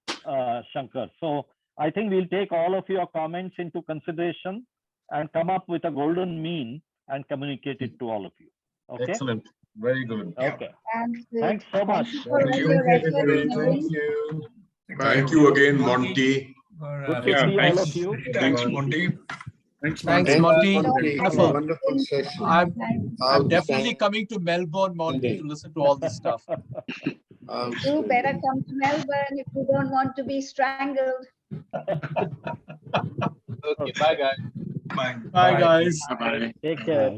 Speaker 4: Shankar. So I think we'll take all of your comments into consideration and come up with a golden mean and communicate it to all of you. Okay.
Speaker 1: Excellent. Very good.
Speaker 4: Okay.
Speaker 14: Thanks.
Speaker 4: Thanks so much.
Speaker 1: Thank you.
Speaker 11: Thank you again, Monty.
Speaker 4: Good to see all of you.
Speaker 11: Thanks, Monty.
Speaker 7: Thanks, Monty.
Speaker 12: Wonderful session.
Speaker 7: I'm definitely coming to Melbourne, Monty, to listen to all this stuff.
Speaker 14: You better come to Melbourne if you don't want to be strangled.
Speaker 15: Okay, bye guys.
Speaker 7: Bye, guys.
Speaker 4: Take care.